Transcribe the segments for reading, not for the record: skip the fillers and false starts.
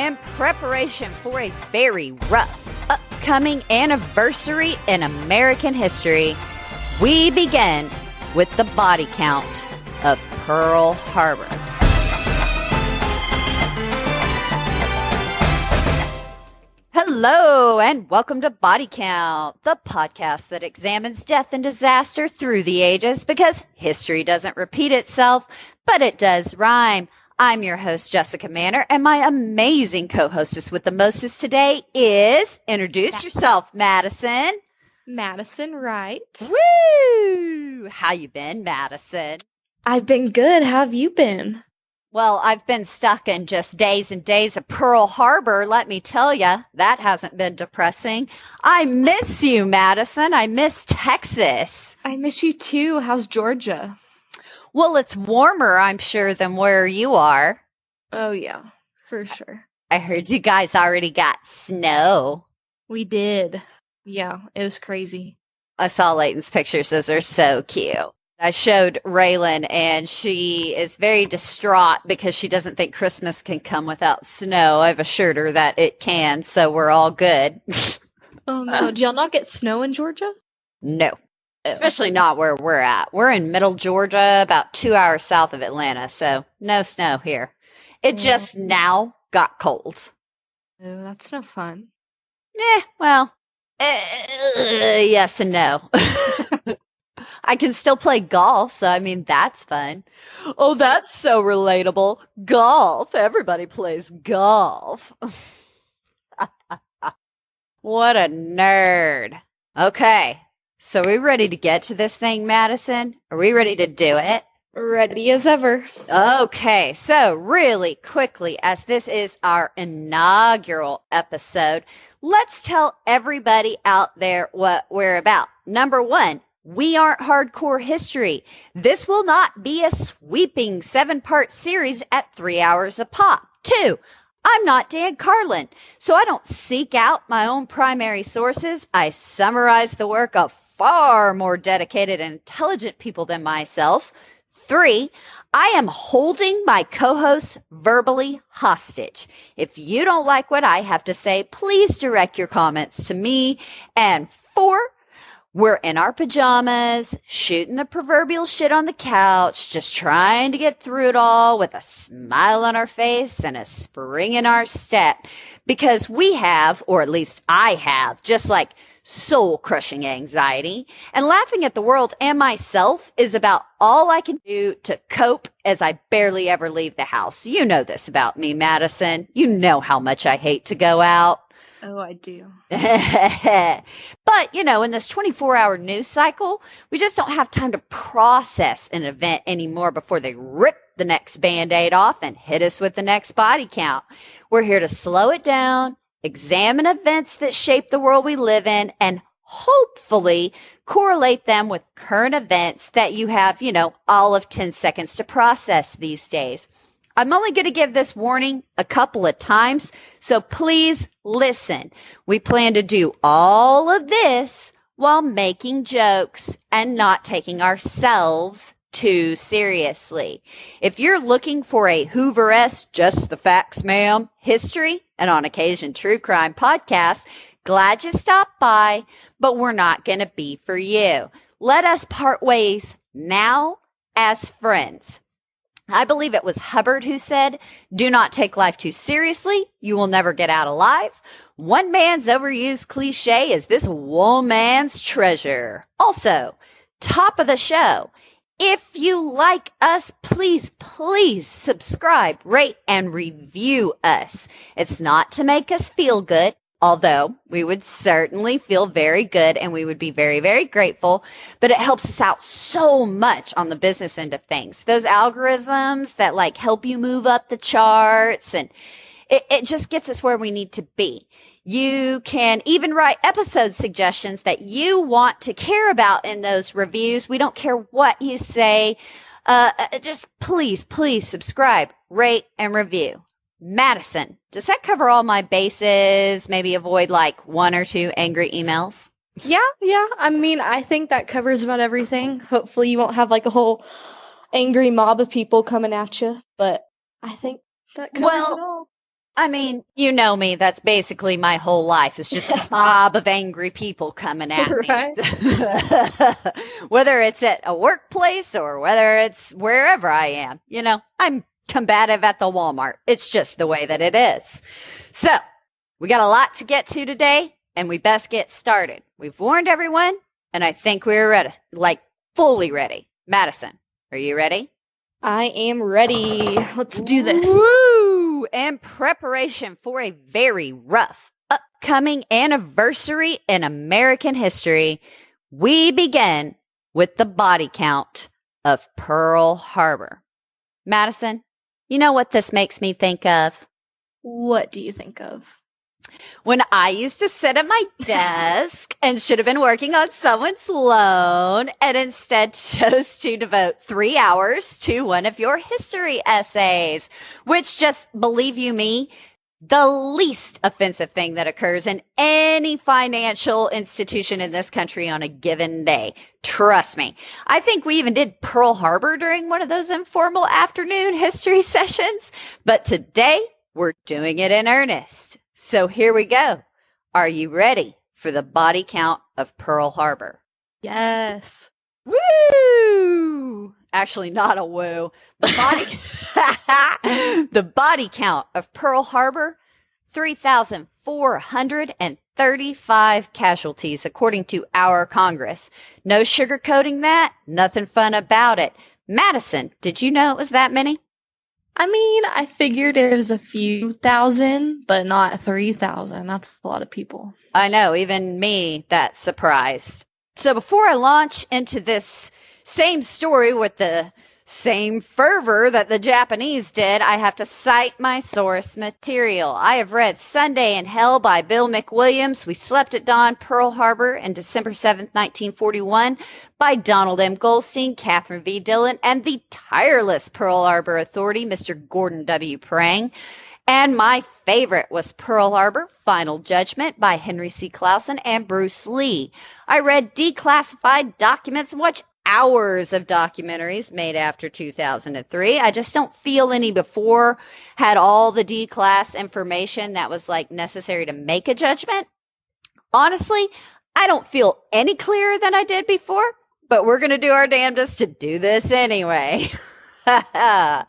in preparation for a very rough upcoming anniversary in American history, we begin with the body count of Pearl Harbor. Hello, and welcome to Body Count, the podcast that examines death and disaster through the ages, because history doesn't repeat itself, but it does rhyme. I'm your host, Jessica Manor, and my amazing co-hostess with the mostest today is, introduce yourself, Madison. Madison Wright. Woo! How you been, Madison? I've been good. How have you been? Well, I've been stuck in just days and days of Pearl Harbor. Let me tell you, that hasn't been depressing. I miss you, Madison. I miss Texas. I miss you too. How's Georgia? Well, it's warmer, I'm sure, than where you are. Oh, yeah, for sure. I heard you guys already got snow. We did. Yeah, it was crazy. I saw Layton's pictures. Those are so cute. I showed Raylan, and she is very distraught because she doesn't think Christmas can come without snow. I've assured her that it can, so we're all good. Oh, no. Do y'all not get snow in Georgia? No, especially not where we're at. We're in middle Georgia, about 2 hours south of Atlanta, so no snow here. It just now got cold. Oh, that's no fun. Well, yes and no. I can still play golf, so I mean, that's fun. Oh, that's so relatable. Golf. Everybody plays golf. What a nerd. Okay, so are we ready to get to this thing, Madison? Are we ready to do it? Ready as ever. Okay, so really quickly, as this is our inaugural episode, let's tell everybody out there what we're about. Number one, we aren't hardcore history. This will not be a sweeping 7-part series at 3 hours a pop. 2, I'm not Dan Carlin, so I don't seek out my own primary sources. I summarize the work of far more dedicated and intelligent people than myself. 3, I am holding my co-hosts verbally hostage. If you don't like what I have to say, please direct your comments to me. And 4, we're in our pajamas, shooting the proverbial shit on the couch, just trying to get through it all with a smile on our face and a spring in our step. Because we have, or at least I have, just like soul-crushing anxiety. And laughing at the world and myself is about all I can do to cope, as I barely ever leave the house. You know this about me, Madison. You know how much I hate to go out. Oh, I do. But, in this 24-hour news cycle, we just don't have time to process an event anymore before they rip the next Band-Aid off and hit us with the next body count. We're here to slow it down, examine events that shape the world we live in, and hopefully correlate them with current events that you have, all of 10 seconds to process these days. I'm only going to give this warning a couple of times, so please listen. We plan to do all of this while making jokes and not taking ourselves too seriously. If you're looking for a Hoover-esque, just the facts, ma'am, history, and on occasion true crime podcast, glad you stopped by, but we're not going to be for you. Let us part ways now as friends. I believe it was Hubbard who said, "Do not take life too seriously. You will never get out alive. One man's overused cliche is this woman's treasure." Also, top of the show, if you like us, please subscribe, rate, and review us. It's not to make us feel good, although we would certainly feel very good and we would be very, very grateful, but it helps us out so much on the business end of things. Those algorithms that help you move up the charts, and it just gets us where we need to be. You can even write episode suggestions that you want to care about in those reviews. We don't care what you say. Just please subscribe, rate, and review. Madison, does that cover all my bases? Maybe avoid 1 or 2 angry emails? Yeah. I mean, I think that covers about everything. Hopefully you won't have a whole angry mob of people coming at you, but I think that covers it all. I mean, you know me. That's basically my whole life. It's just a mob of angry people coming at me. Right. So whether it's at a workplace or whether it's wherever I am, I'm combative at the Walmart. It's just the way that it is. So we got a lot to get to today, and we best get started. We've warned everyone, and I think we're ready, like fully ready. Madison, are you ready? I am ready. Let's do this. Woo! In preparation for a very rough upcoming anniversary in American history, we begin with the body count of Pearl Harbor. Madison, you know what this makes me think of? What do you think of? When I used to sit at my desk and should have been working on someone's loan and instead chose to devote 3 hours to one of your history essays, which, just believe you me, the least offensive thing that occurs in any financial institution in this country on a given day. Trust me. I think we even did Pearl Harbor during one of those informal afternoon history sessions, but today we're doing it in earnest. So here we go. Are you ready for the body count of Pearl Harbor? Yes. Woo! Actually, not a woo. The body count of Pearl Harbor, 3,435 casualties, according to our Congress. No sugarcoating that. Nothing fun about it. Madison, did you know it was that many? I mean, I figured it was a few thousand, but not 3,000. That's a lot of people. I know, even me, that's surprised. So before I launch into this same story with the same fervor that the Japanese did, I have to cite my source material. I have read Sunday in Hell by Bill McWilliams, We Slept at Dawn, Pearl Harbor, and December 7th, 1941 by Donald M. Goldstein, Catherine V. Dillon, and the tireless Pearl Harbor Authority, Mr. Gordon W. Prang. And my favorite was Pearl Harbor, Final Judgment by Henry C. Clausen and Bruce Lee. I read declassified documents and watched hours of documentaries made after 2003. I just don't feel any before had all the declass information that was necessary to make a judgment. Honestly, I don't feel any clearer than I did before, but we're going to do our damnedest to do this anyway. Now,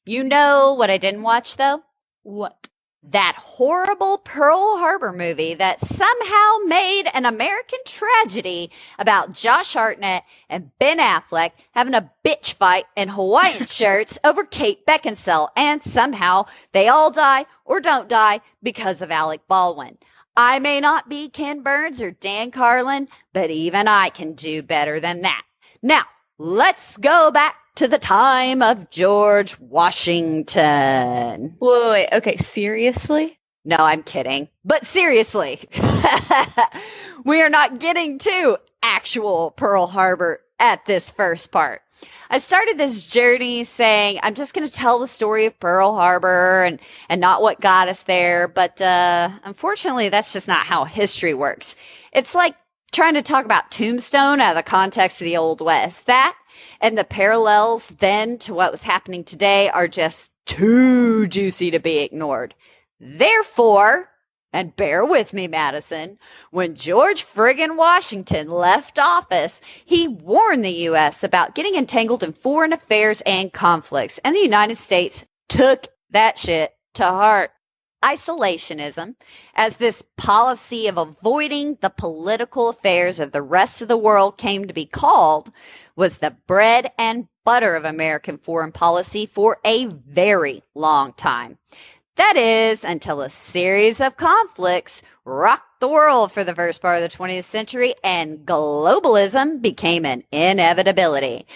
you know what I didn't watch though? What? That horrible Pearl Harbor movie that somehow made an American tragedy about Josh Hartnett and Ben Affleck having a bitch fight in Hawaiian shirts over Kate Beckinsale, and somehow they all die or don't die because of Alec Baldwin. I may not be Ken Burns or Dan Carlin, but even I can do better than that. Now, let's go back to the time of George Washington. Wait, okay, seriously? No, I'm kidding. But seriously, we are not getting to actual Pearl Harbor at this first part. I started this journey saying I'm just going to tell the story of Pearl Harbor and not what got us there. But unfortunately, that's just not how history works. It's like trying to talk about Tombstone out of the context of the Old West. That and the parallels then to what was happening today are just too juicy to be ignored. Therefore, and bear with me, Madison, when George friggin' Washington left office, he warned the U.S. about getting entangled in foreign affairs and conflicts, and the United States took that shit to heart. Isolationism, as this policy of avoiding the political affairs of the rest of the world came to be called, was the bread and butter of American foreign policy for a very long time. That is, until a series of conflicts rocked the world for the first part of the 20th century and globalism became an inevitability.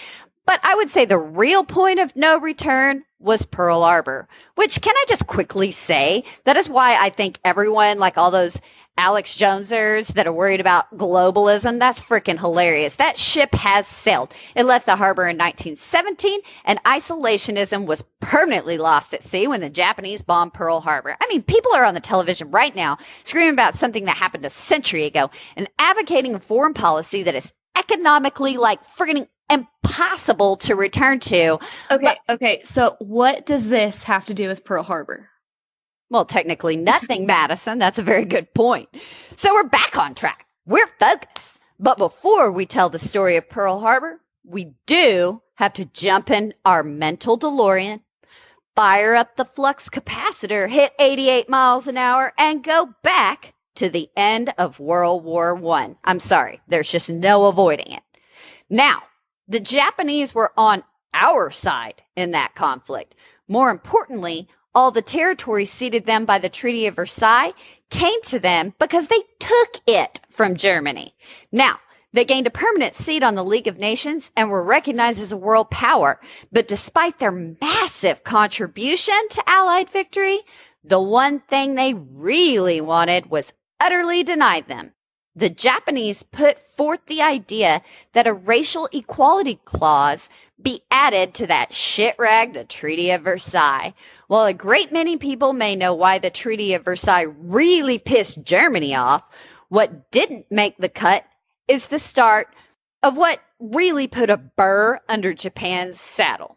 But I would say the real point of no return was Pearl Harbor, which, can I just quickly say, that is why I think everyone, like all those Alex Jonesers that are worried about globalism, that's freaking hilarious. That ship has sailed. It left the harbor in 1917, and isolationism was permanently lost at sea when the Japanese bombed Pearl Harbor. I mean, people are on the television right now screaming about something that happened a century ago and advocating a foreign policy that is economically friggin' impossible to return to. Okay. So what does this have to do with Pearl Harbor? Well, technically nothing, Madison. That's a very good point. So we're back on track. We're focused. But before we tell the story of Pearl Harbor, we do have to jump in our mental DeLorean, fire up the flux capacitor, hit 88 miles an hour, and go back to the end of World War I. I'm sorry, there's just no avoiding it. Now, the Japanese were on our side in that conflict. More importantly, all the territory ceded them by the Treaty of Versailles came to them because they took it from Germany. Now, they gained a permanent seat on the League of Nations and were recognized as a world power. But despite their massive contribution to Allied victory, the one thing they really wanted was utterly denied them. The Japanese put forth the idea that a racial equality clause be added to that shit rag, the Treaty of Versailles. While a great many people may know why the Treaty of Versailles really pissed Germany off, what didn't make the cut is the start of what really put a burr under Japan's saddle.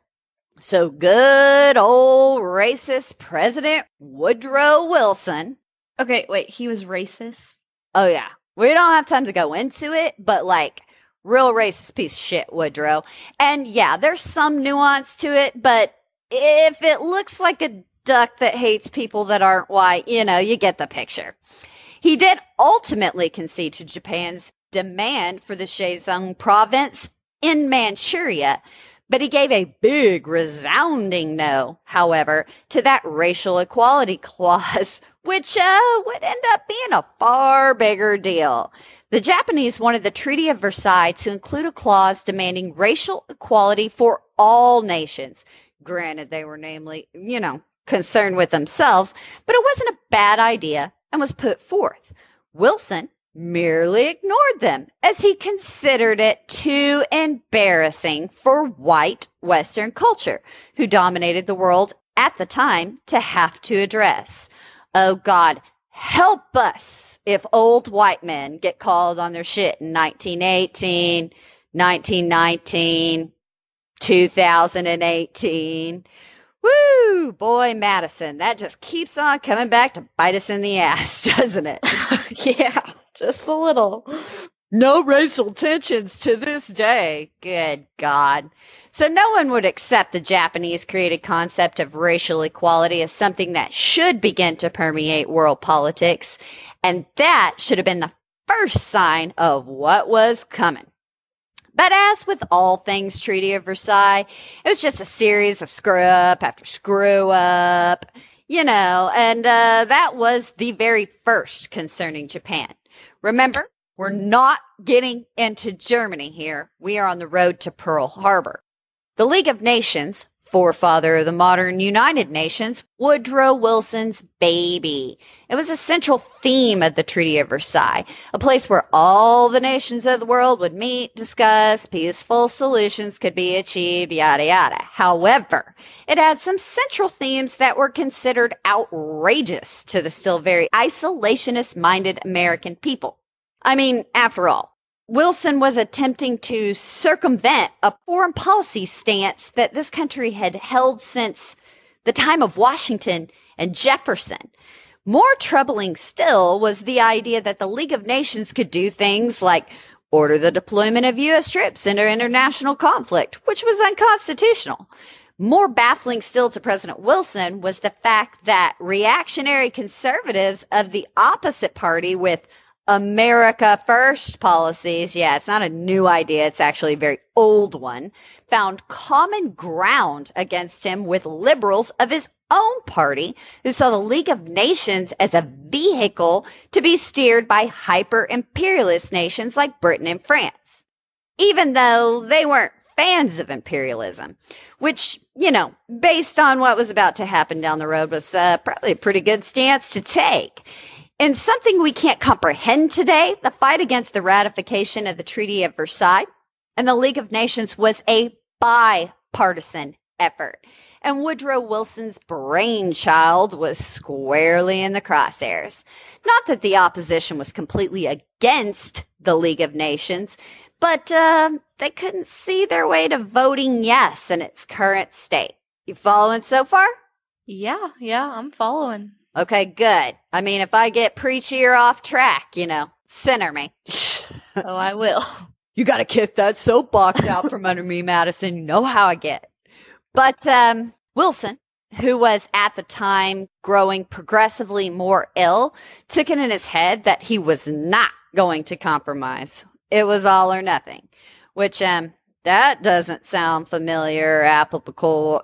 So good old racist President Woodrow Wilson. Okay, wait, he was racist? Oh, yeah. We don't have time to go into it, but like real racist piece of shit, Woodrow. And yeah, there's some nuance to it, but if it looks like a duck that hates people that aren't white, you get the picture. He did ultimately concede to Japan's demand for the Zhejiang province in Manchuria, but he gave a big, resounding no, however, to that racial equality clause, which would end up being a far bigger deal. The Japanese wanted the Treaty of Versailles to include a clause demanding racial equality for all nations. Granted, they were namely, concerned with themselves, but it wasn't a bad idea and was put forth. Wilson merely ignored them as he considered it too embarrassing for white Western culture, who dominated the world at the time, to have to address. Oh God, help us if old white men get called on their shit in 1918, 1919, 2018. Woo, boy, Madison, that just keeps on coming back to bite us in the ass, doesn't it? Yeah, just a little. No racial tensions to this day. Good God. So no one would accept the Japanese created concept of racial equality as something that should begin to permeate world politics. And that should have been the first sign of what was coming. But as with all things Treaty of Versailles, it was just a series of screw up after screw up, and that was the very first concerning Japan. Remember, we're not getting into Germany here. We are on the road to Pearl Harbor. The League of Nations, forefather of the modern United Nations, Woodrow Wilson's baby. It was a central theme of the Treaty of Versailles, a place where all the nations of the world would meet, discuss, peaceful solutions could be achieved, yada, yada. However, it had some central themes that were considered outrageous to the still very isolationist-minded American people. I mean, after all, Wilson was attempting to circumvent a foreign policy stance that this country had held since the time of Washington and Jefferson. More troubling still was the idea that the League of Nations could do things like order the deployment of U.S. troops into international conflict, which was unconstitutional. More baffling still to President Wilson was the fact that reactionary conservatives of the opposite party with America First policies, yeah, it's not a new idea, it's actually a very old one, found common ground against him with liberals of his own party who saw the League of Nations as a vehicle to be steered by hyper-imperialist nations like Britain and France, even though they weren't fans of imperialism, which, based on what was about to happen down the road was probably a pretty good stance to take. In something we can't comprehend today, the fight against the ratification of the Treaty of Versailles and the League of Nations was a bipartisan effort. And Woodrow Wilson's brainchild was squarely in the crosshairs. Not that the opposition was completely against the League of Nations, but they couldn't see their way to voting yes in its current state. You following so far? Yeah, I'm following. Okay, good. I mean, if I get preachy or off track, center me. Oh, I will. You got to kick that soapbox out from under me, Madison. You know how I get. But Wilson, who was at the time growing progressively more ill, took it in his head that he was not going to compromise. It was all or nothing, which that doesn't sound familiar or applicable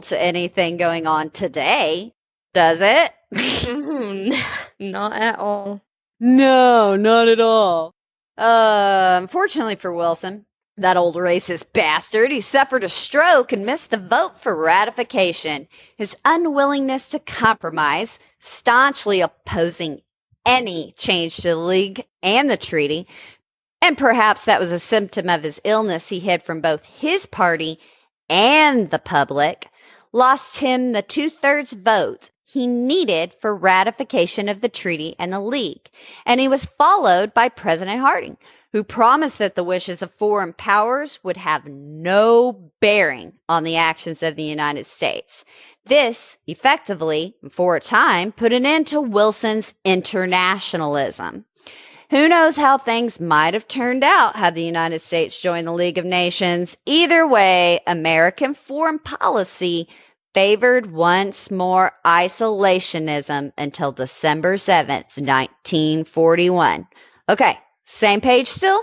to anything going on today, does it? Not at all. No, not at all. Unfortunately for Wilson, that old racist bastard, he suffered a stroke and missed the vote for ratification. His unwillingness to compromise, staunchly opposing any change to the League and the treaty, and perhaps that was a symptom of his illness he hid from both his party and the public, lost him the 2/3 vote he needed for ratification of the treaty and the League. And he was followed by President Harding, who promised that the wishes of foreign powers would have no bearing on the actions of the United States. This, effectively, for a time, put an end to Wilson's internationalism. Who knows how things might have turned out had the United States joined the League of Nations. Either way, American foreign policy favored once more isolationism until December 7th, 1941. Okay, same page still?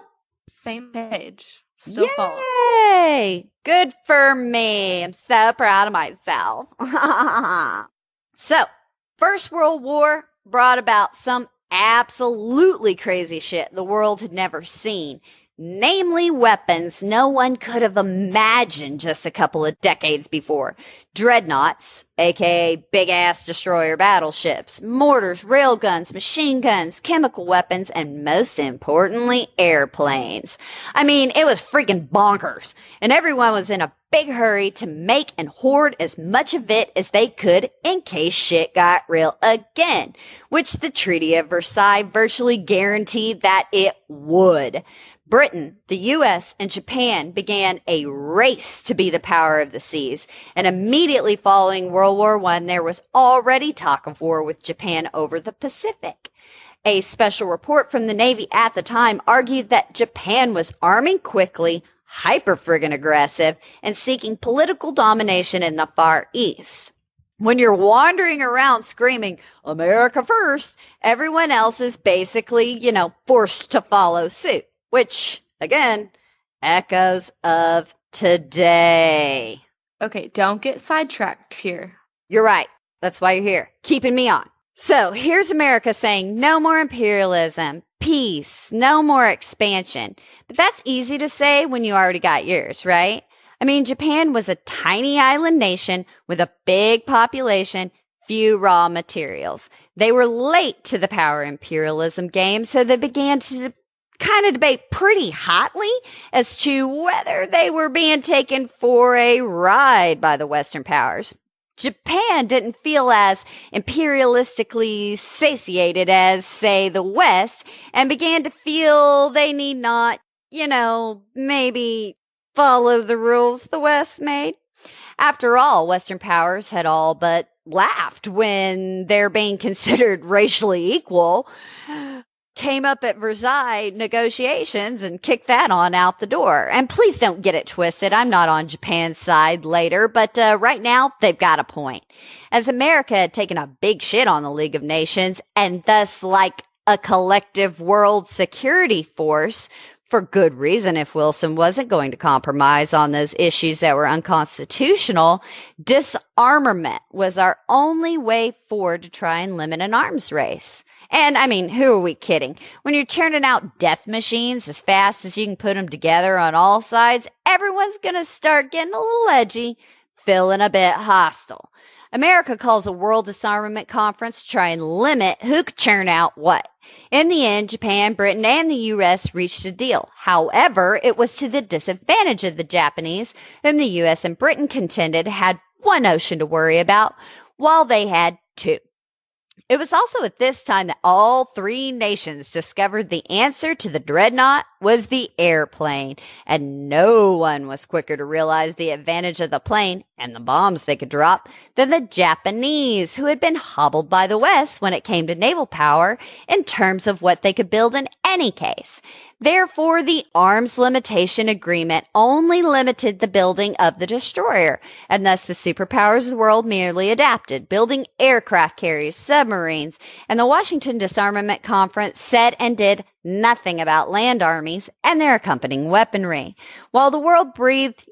Same page. Still following. Yay! Good for me. I'm so proud of myself. So, First World War brought about some absolutely crazy shit the world had never seen. Namely, weapons no one could have imagined just a couple of decades before. Dreadnoughts, aka big-ass destroyer battleships, mortars, railguns, machine guns, chemical weapons, and most importantly, airplanes. I mean, it was freaking bonkers, and everyone was in a big hurry to make and hoard as much of it as they could in case shit got real again, which the Treaty of Versailles virtually guaranteed that it would. Britain, the U.S., and Japan began a race to be the power of the seas, and immediately following World War I, there was already talk of war with Japan over the Pacific. A special report from the Navy at the time argued that Japan was arming quickly, hyper-friggin' aggressive, and seeking political domination in the Far East. When you're wandering around screaming, America first, everyone else is basically, forced to follow suit. Which, again, echoes of today. Okay, don't get sidetracked here. You're right. That's why you're here, keeping me on. So here's America saying no more imperialism, peace, no more expansion. But that's easy to say when you already got yours, right? I mean, Japan was a tiny island nation with a big population, few raw materials. They were late to the power imperialism game, so they began to kind of debate pretty hotly as to whether they were being taken for a ride by the Western powers. Japan didn't feel as imperialistically satiated as, say, the West, and began to feel they need not, maybe follow the rules the West made. After all, Western powers had all but laughed when they're being considered racially equal, came up at Versailles negotiations and kicked that on out the door. And please don't get it twisted. I'm not on Japan's side later, but right now they've got a point. As America had taken a big shit on the League of Nations and thus like a collective world security force, for good reason if Wilson wasn't going to compromise on those issues that were unconstitutional, disarmament was our only way forward to try and limit an arms race. And, I mean, who are we kidding? When you're churning out death machines as fast as you can put them together on all sides, everyone's going to start getting a little edgy. feeling a bit hostile. America calls a world disarmament conference to try and limit who could churn out what. In the end, Japan, Britain, and the U.S. reached a deal. However, it was to the disadvantage of the Japanese, whom the U.S. and Britain contended had one ocean to worry about, while they had two. It was also at this time that all three nations discovered the answer to the dreadnought was the airplane, and no one was quicker to realize the advantage of the plane and the bombs they could drop than the Japanese, who had been hobbled by the West when it came to naval power in terms of what they could build in any case. Therefore, the arms limitation agreement only limited the building of the destroyer, and thus the superpowers of the world merely adapted, building aircraft carriers, submarines, and the Washington Disarmament Conference said and did nothing about land armies and their accompanying weaponry. While the world breathed,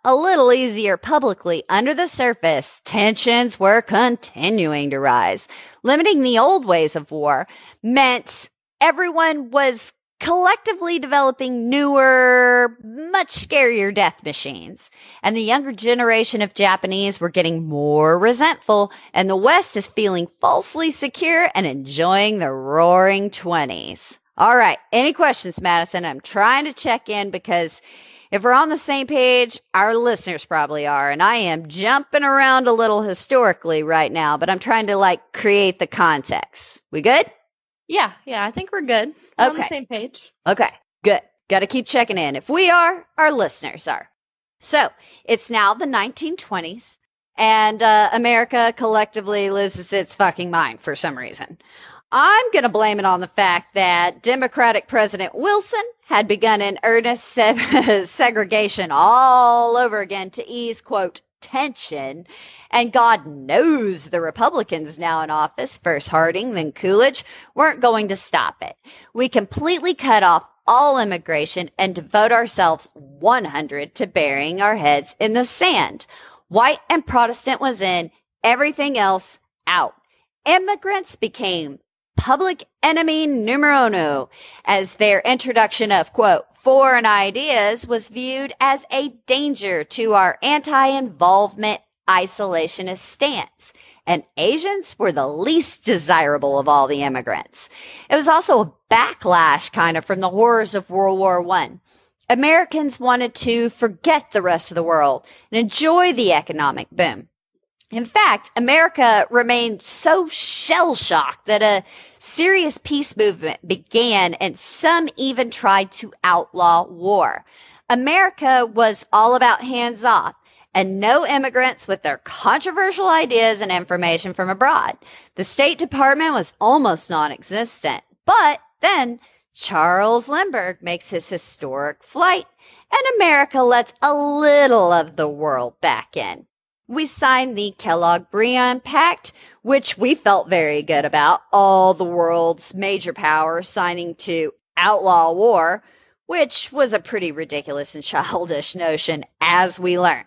a little easier publicly, under the surface, tensions were continuing to rise. Limiting the old ways of war meant everyone was collectively developing newer, much scarier death machines. And the younger generation of Japanese were getting more resentful, and the West is feeling falsely secure and enjoying the roaring 20s. All right, any questions, Madison? I'm trying to check in because if we're on the same page, our listeners probably are, and I am jumping around a little historically right now, but I'm trying to create the context. We good? Yeah, I think we're good. We're on the same page. Okay, good. Got to keep checking in. If we are, our listeners are. So, it's now the 1920s, and America collectively loses its fucking mind for some reason. I'm going to blame it on the fact that Democratic President Wilson had begun in earnest segregation all over again to ease, quote, tension. And God knows the Republicans now in office, first Harding, then Coolidge, weren't going to stop it. We completely cut off all immigration and devote ourselves 100 to burying our heads in the sand. White and Protestant was in, everything else out. Immigrants became public enemy numero uno, as their introduction of, quote, foreign ideas was viewed as a danger to our anti-involvement isolationist stance. And Asians were the least desirable of all the immigrants. It was also a backlash kind of from the horrors of World War I. Americans wanted to forget the rest of the world and enjoy the economic boom. In fact, America remained so shell-shocked that a serious peace movement began, and some even tried to outlaw war. America was all about hands off, and no immigrants with their controversial ideas and information from abroad. The State Department was almost non-existent. But then Charles Lindbergh makes his historic flight, and America lets a little of the world back in. We signed the Kellogg-Briand Pact, which we felt very good about, all the world's major powers signing to outlaw war, which was a pretty ridiculous and childish notion, as we learned.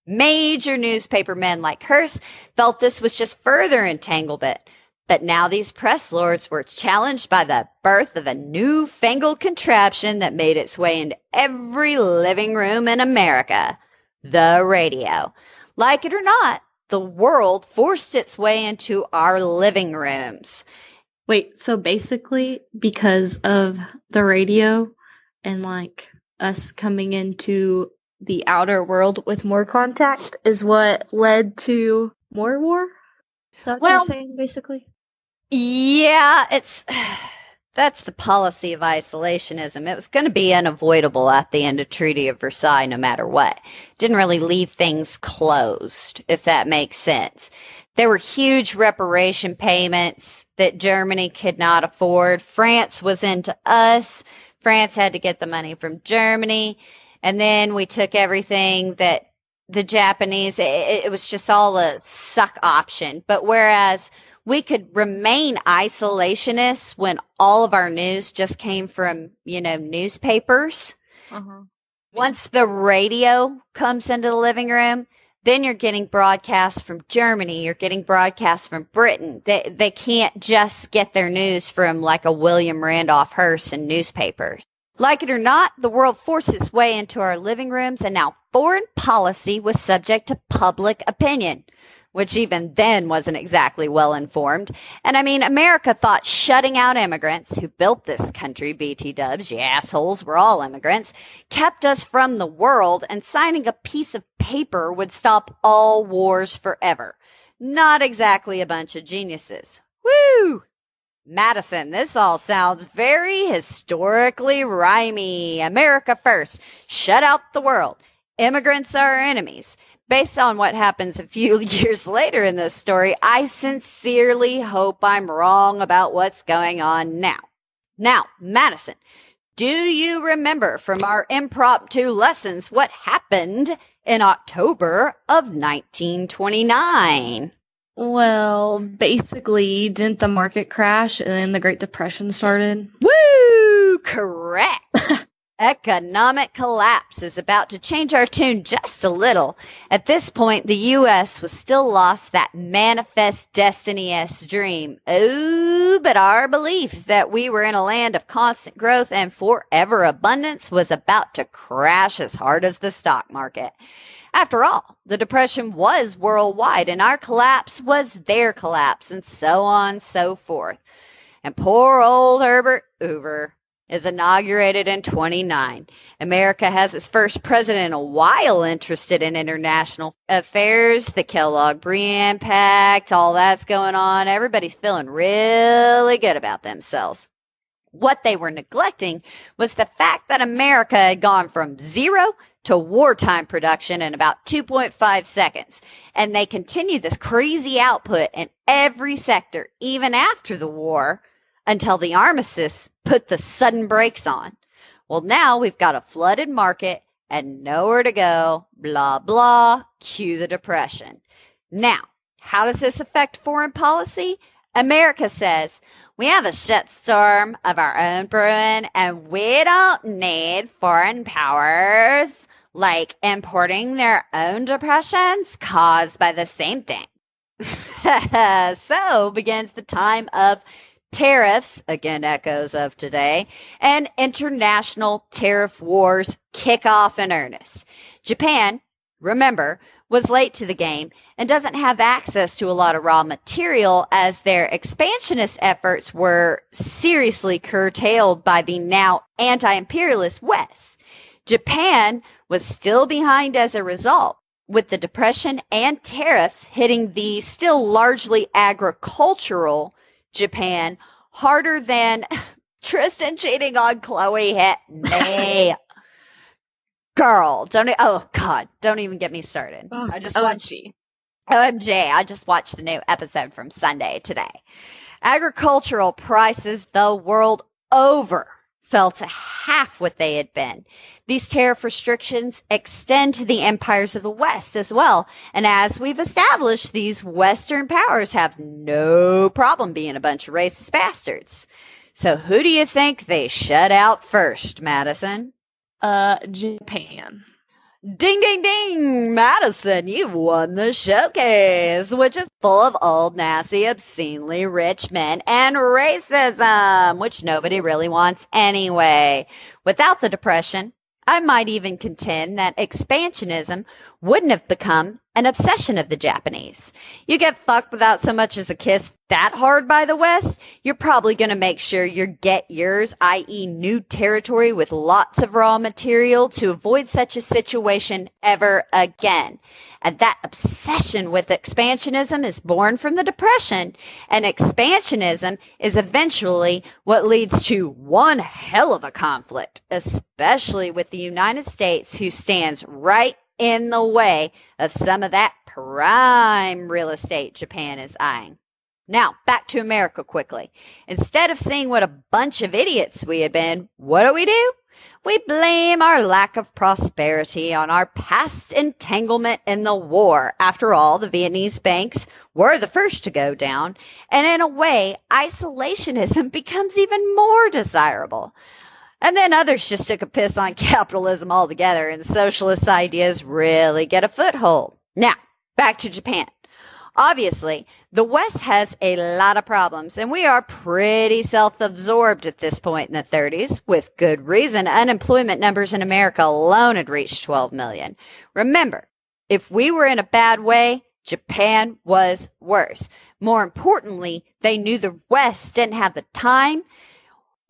Major newspaper men like Hearst felt this was just further entanglement, but now these press lords were challenged by the birth of a newfangled contraption that made its way into every living room in America, the radio. Like it or not, the world forced its way into our living rooms. Wait, so basically, because of the radio and us coming into the outer world with more contact is what led to more war? Is that what you're saying, basically? Yeah, that's the policy of isolationism. It was going to be unavoidable at the end of Treaty of Versailles no matter what. Didn't really leave things closed, if that makes sense. There were huge reparation payments that Germany could not afford. France was into us. France had to get the money from Germany. And then we took everything that the Japanese, it was just all a suck option. But whereas we could remain isolationists when all of our news just came from, newspapers. Uh-huh. Once the radio comes into the living room, then you're getting broadcasts from Germany. You're getting broadcasts from Britain. They can't just get their news from a William Randolph Hearst and newspapers. Like it or not, the world forced its way into our living rooms, and now foreign policy was subject to public opinion, which even then wasn't exactly well informed. And I mean, America thought shutting out immigrants who built this country, BT dubs, you assholes, we're all immigrants, kept us from the world, and signing a piece of paper would stop all wars forever. Not exactly a bunch of geniuses. Woo! Madison, this all sounds very historically rhymey. America first. Shut out the world. Immigrants are our enemies. Based on what happens a few years later in this story, I sincerely hope I'm wrong about what's going on now. Now, Madison, do you remember from our impromptu lessons what happened in October of 1929? Well, basically, didn't the market crash and then the Great Depression started? Woo! Correct. Economic collapse is about to change our tune just a little. At this point, the U.S. was still lost that manifest destiny-esque dream. Oh, but our belief that we were in a land of constant growth and forever abundance was about to crash as hard as the stock market. After all, the Depression was worldwide, and our collapse was their collapse, and so on and so forth. And poor old Herbert Hoover is inaugurated in 29. America has its first president in a while interested in international affairs. The Kellogg-Briand Pact, all that's going on. Everybody's feeling really good about themselves. What they were neglecting was the fact that America had gone from zero to wartime production in about 2.5 seconds. And they continued this crazy output in every sector, even after the war, until the armistice put the sudden brakes on. Well, now we've got a flooded market and nowhere to go, blah, blah, cue the Depression. Now, how does this affect foreign policy? America says, we have a shitstorm of our own brewing and we don't need foreign powers like importing their own depressions caused by the same thing. So begins the time of tariffs, again echoes of today, and international tariff wars kick off in earnest. Japan, remember, was late to the game and doesn't have access to a lot of raw material as their expansionist efforts were seriously curtailed by the now anti-imperialist West. Japan was still behind as a result, with the Depression and tariffs hitting the still largely agricultural Japan harder than Tristan cheating on Chloe hit me. Girl, don't even get me started. Oh, I just watched OMG. I just watched the new episode from Sunday today. Agricultural prices the world over fell to half what they had been. These tariff restrictions extend to the empires of the West as well. And as we've established, these Western powers have no problem being a bunch of racist bastards. So who do you think they shut out first, Madison? Japan. Ding, ding, ding! Madison, you've won the showcase, which is full of old, nasty, obscenely rich men and racism, which nobody really wants anyway. Without the Depression, I might even contend that expansionism wouldn't have become an obsession of the Japanese. You get fucked without so much as a kiss that hard by the West, you're probably going to make sure you get yours, i.e. new territory with lots of raw material to avoid such a situation ever again. And that obsession with expansionism is born from the Depression, and expansionism is eventually what leads to one hell of a conflict, especially with the United States, who stands right in the way of some of that prime real estate Japan is eyeing. Now, back to America quickly. Instead of seeing what a bunch of idiots we had been, what do? We blame our lack of prosperity on our past entanglement in the war. After all, the Vietnamese banks were the first to go down, and in a way, isolationism becomes even more desirable. And then others just took a piss on capitalism altogether, and socialist ideas really get a foothold. Now, back to Japan. Obviously, the West has a lot of problems, and we are pretty self-absorbed at this point in the 30s. With good reason, unemployment numbers in America alone had reached 12 million. Remember, if we were in a bad way, Japan was worse. More importantly, they knew the West didn't have the time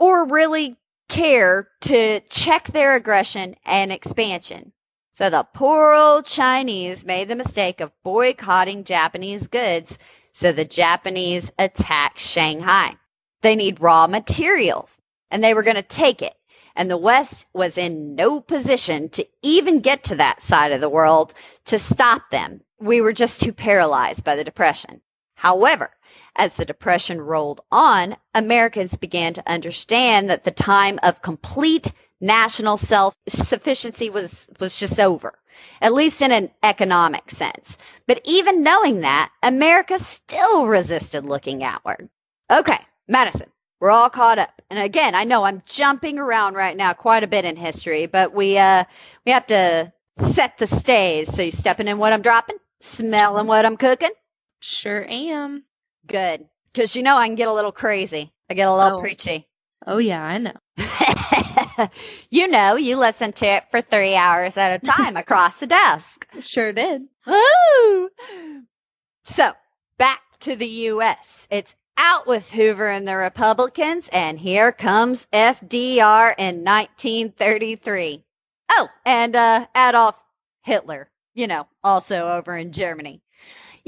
or really care to check their aggression and expansion. So the poor old Chinese made the mistake of boycotting Japanese goods, so the Japanese attacked Shanghai. They need raw materials, and they were going to take it. And the West was in no position to even get to that side of the world to stop them. We were just too paralyzed by the Depression. However, as the Depression rolled on, Americans began to understand that the time of complete national self-sufficiency was just over, at least in an economic sense. But even knowing that, America still resisted looking outward. Okay, Madison, we're all caught up. And again, I know I'm jumping around right now quite a bit in history, but we have to set the stage. So you stepping in what I'm dropping? Smelling what I'm cooking? Sure am. Good. Because I can get a little crazy. I get a little preachy. Oh, yeah, I know. You listened to it for 3 hours at a time across the desk. Sure did. Woo! So, back to the U.S. It's out with Hoover and the Republicans, and here comes FDR in 1933. Oh, and Adolf Hitler, also over in Germany.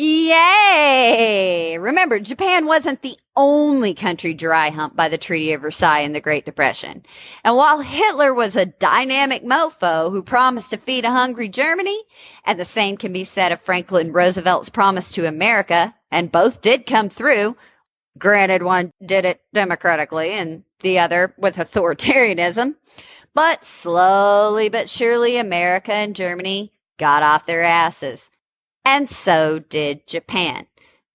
Yay! Remember, Japan wasn't the only country dry humped by the Treaty of Versailles in the Great Depression. And while Hitler was a dynamic mofo who promised to feed a hungry Germany, and the same can be said of Franklin Roosevelt's promise to America, and both did come through, granted one did it democratically and the other with authoritarianism, but slowly but surely America and Germany got off their asses. And so did Japan.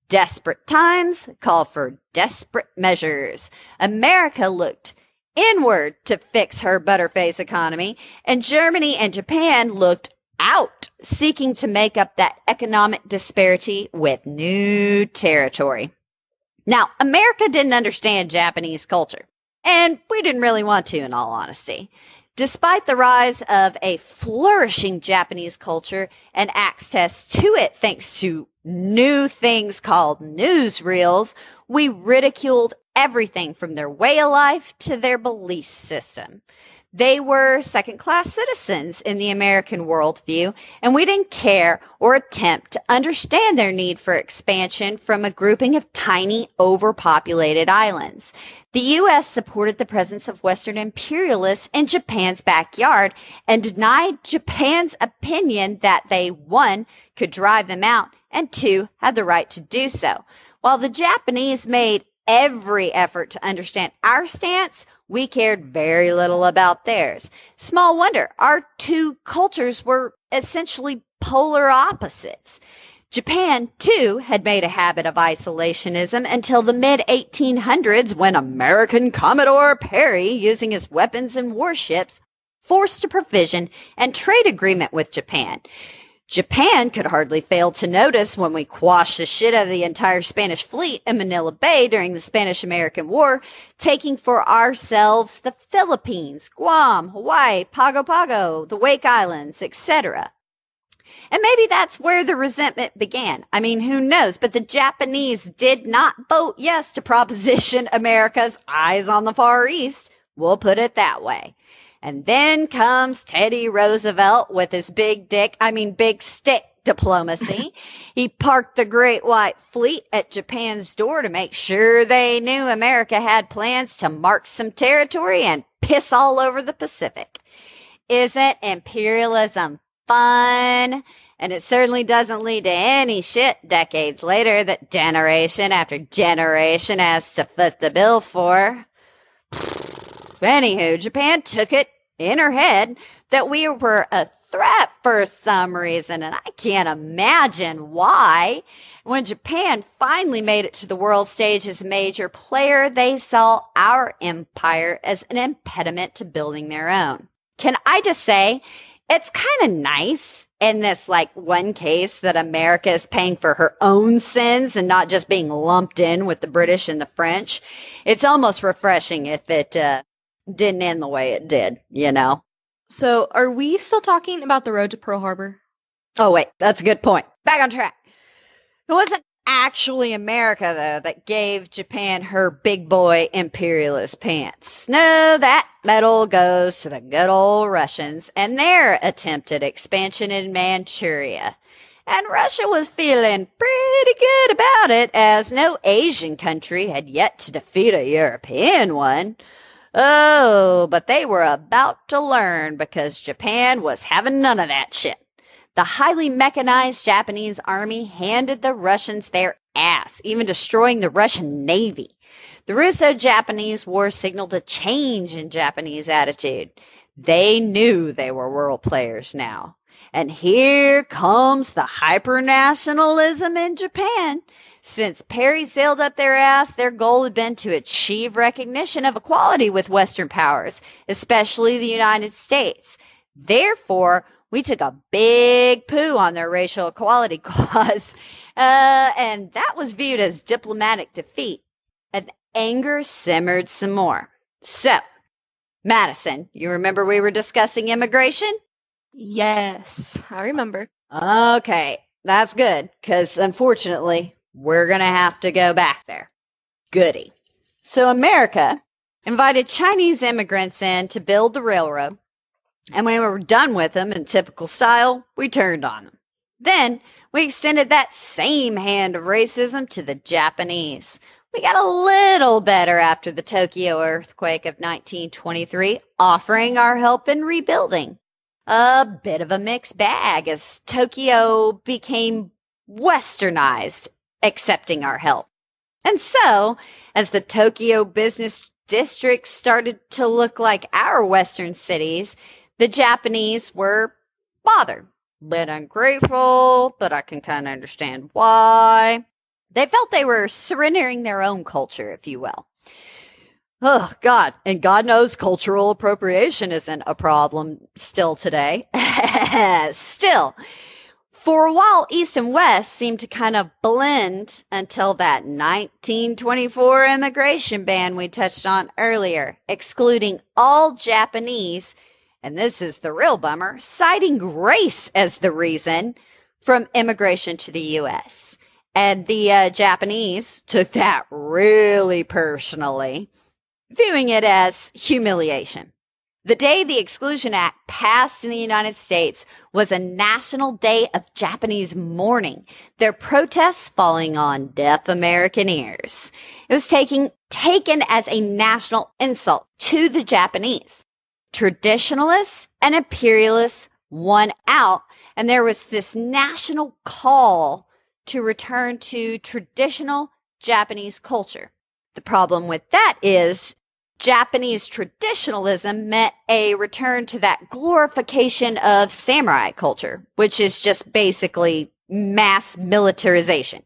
Desperate times call for desperate measures. America looked inward to fix her butterface economy, and Germany and Japan looked out, seeking to make up that economic disparity with new territory. Now, America didn't understand Japanese culture, and we didn't really want to, in all honesty. Despite the rise of a flourishing Japanese culture and access to it thanks to new things called newsreels, we ridiculed everything from their way of life to their belief system. They were second-class citizens in the American worldview, and we didn't care or attempt to understand their need for expansion from a grouping of tiny, overpopulated islands. The U.S. supported the presence of Western imperialists in Japan's backyard and denied Japan's opinion that they, 1, could drive them out, and 2, had the right to do so. While the Japanese made every effort to understand our stance, we cared very little about theirs. Small wonder, our two cultures were essentially polar opposites. Japan, too, had made a habit of isolationism until the mid-1800s when American Commodore Perry, using his weapons and warships, forced a provision and trade agreement with Japan. Japan could hardly fail to notice when we quashed the shit out of the entire Spanish fleet in Manila Bay during the Spanish-American War, taking for ourselves the Philippines, Guam, Hawaii, Pago Pago, the Wake Islands, etc. And maybe that's where the resentment began. I mean, who knows? But the Japanese did not vote yes to Proposition America's Eyes on the Far East. We'll put it that way. And then comes Teddy Roosevelt with his big stick diplomacy. He parked the Great White Fleet at Japan's door to make sure they knew America had plans to mark some territory and piss all over the Pacific. Isn't imperialism fun? And it certainly doesn't lead to any shit decades later that generation after generation has to foot the bill for. Anywho, Japan took it in her head that we were a threat for some reason, and I can't imagine why. When Japan finally made it to the world stage as a major player, they saw our empire as an impediment to building their own. Can I just say, It's kind of nice in this like one case that America is paying for her own sins and not just being lumped in with the British and the French. It's almost refreshing if it didn't end the way it did, you know? So, are we still talking about the road to Pearl Harbor? Oh, wait, that's a good point. Back on track. It wasn't actually America, though, that gave Japan her big boy imperialist pants. No, that medal goes to the good old Russians and their attempted expansion in Manchuria. And Russia was feeling pretty good about it, as no Asian country had yet to defeat a European one. Oh, but they were about to learn, because Japan was having none of that shit. The highly mechanized Japanese army handed the Russians their ass, even destroying the Russian Navy. The Russo-Japanese War signaled a change in Japanese attitude. They knew they were world players now. And here comes the hyper-nationalism in Japan. Since Perry sailed up their ass, their goal had been to achieve recognition of equality with Western powers, especially the United States. Therefore, we took a big poo on their racial equality cause, and that was viewed as diplomatic defeat. And anger simmered some more. So, Madison, you remember we were discussing immigration? Yes, I remember. Okay, that's good, because unfortunately, we're going to have to go back there. Goody. So America invited Chinese immigrants in to build the railroad, and when we were done with them in typical style, we turned on them. Then we extended that same hand of racism to the Japanese. We got a little better after the Tokyo earthquake of 1923, offering our help in rebuilding. A bit of a mixed bag as Tokyo became westernized, accepting our help. And so, as the Tokyo business district started to look like our western cities, the Japanese were bothered, bit ungrateful, but I can kind of understand why. They felt they were surrendering their own culture, if you will. Oh, God. And God knows cultural appropriation isn't a problem still today. Still, for a while, East and West seemed to kind of blend until that 1924 immigration ban we touched on earlier, excluding all Japanese, and this is the real bummer, citing race as the reason from immigration to the U.S. And the Japanese took that really personally, viewing it as humiliation. The day the Exclusion Act passed in the United States was a national day of Japanese mourning, their protests falling on deaf American ears. It was taken as a national insult to the Japanese. Traditionalists and imperialists won out, and there was this national call to return to traditional Japanese culture. The problem with that is Japanese traditionalism meant a return to that glorification of samurai culture, which is just basically mass militarization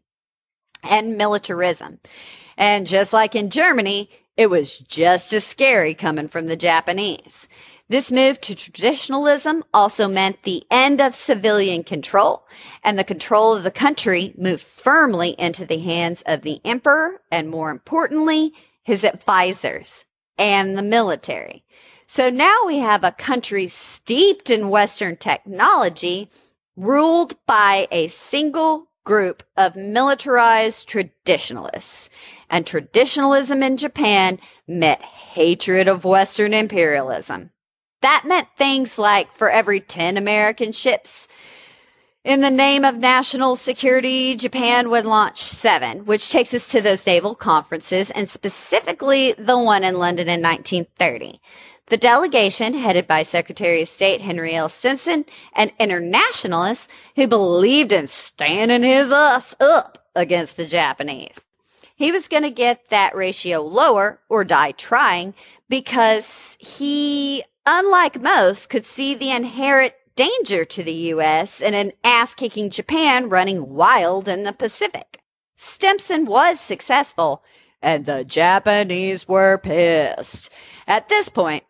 and militarism. And just like in Germany, it was just as scary coming from the Japanese. This move to traditionalism also meant the end of civilian control, and the control of the country moved firmly into the hands of the emperor and, more importantly, his advisors and the military. So now we have a country steeped in Western technology, ruled by a single group of militarized traditionalists. And traditionalism in Japan meant hatred of Western imperialism. That meant things like for every 10 American ships in the name of national security, Japan would launch 7, which takes us to those naval conferences, and specifically the one in London in 1930. The delegation, headed by Secretary of State Henry L. Simpson, an internationalist who believed in standing his ass up against the Japanese. He was going to get that ratio lower or die trying, because he, unlike most, could see the inherent danger to the U.S. and an ass-kicking Japan running wild in the Pacific. Stimson was successful, and the Japanese were pissed. At this point,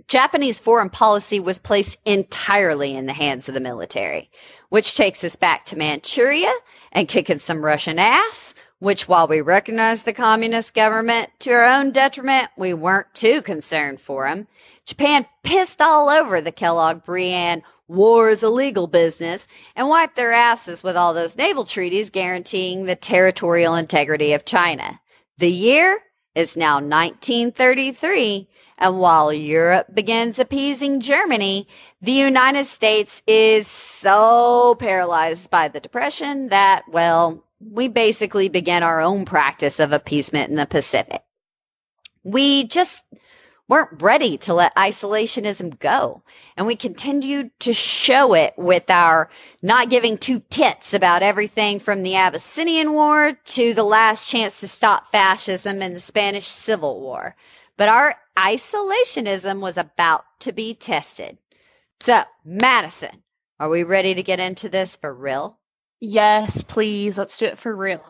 Japanese foreign policy was placed entirely in the hands of the military, which takes us back to Manchuria and kicking some Russian ass, which, while we recognized the communist government to our own detriment, we weren't too concerned for them. Japan pissed all over the Kellogg-Briand war is a legal business and wiped their asses with all those naval treaties guaranteeing the territorial integrity of China. The year is now 1933, and while Europe begins appeasing Germany, the United States is so paralyzed by the Depression that, well, we basically began our own practice of appeasement in the Pacific. We just weren't ready to let isolationism go, and we continued to show it with our not giving two tits about everything from the Abyssinian War to the last chance to stop fascism in the Spanish Civil War. But our isolationism was about to be tested. So, Madison, are we ready to get into this for real? Yes, please. Let's do it for real.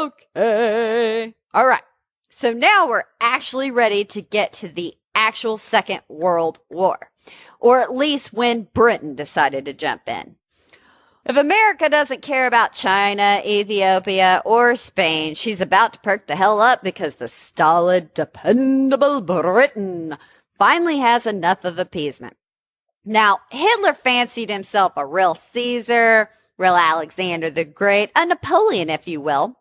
Okay. All right. So now we're actually ready to get to the actual Second World War, or at least when Britain decided to jump in. If America doesn't care about China, Ethiopia, or Spain, she's about to perk the hell up because the stolid, dependable Britain finally has enough of appeasement. Now, Hitler fancied himself a real Caesar, real Alexander the Great, a Napoleon, if you will,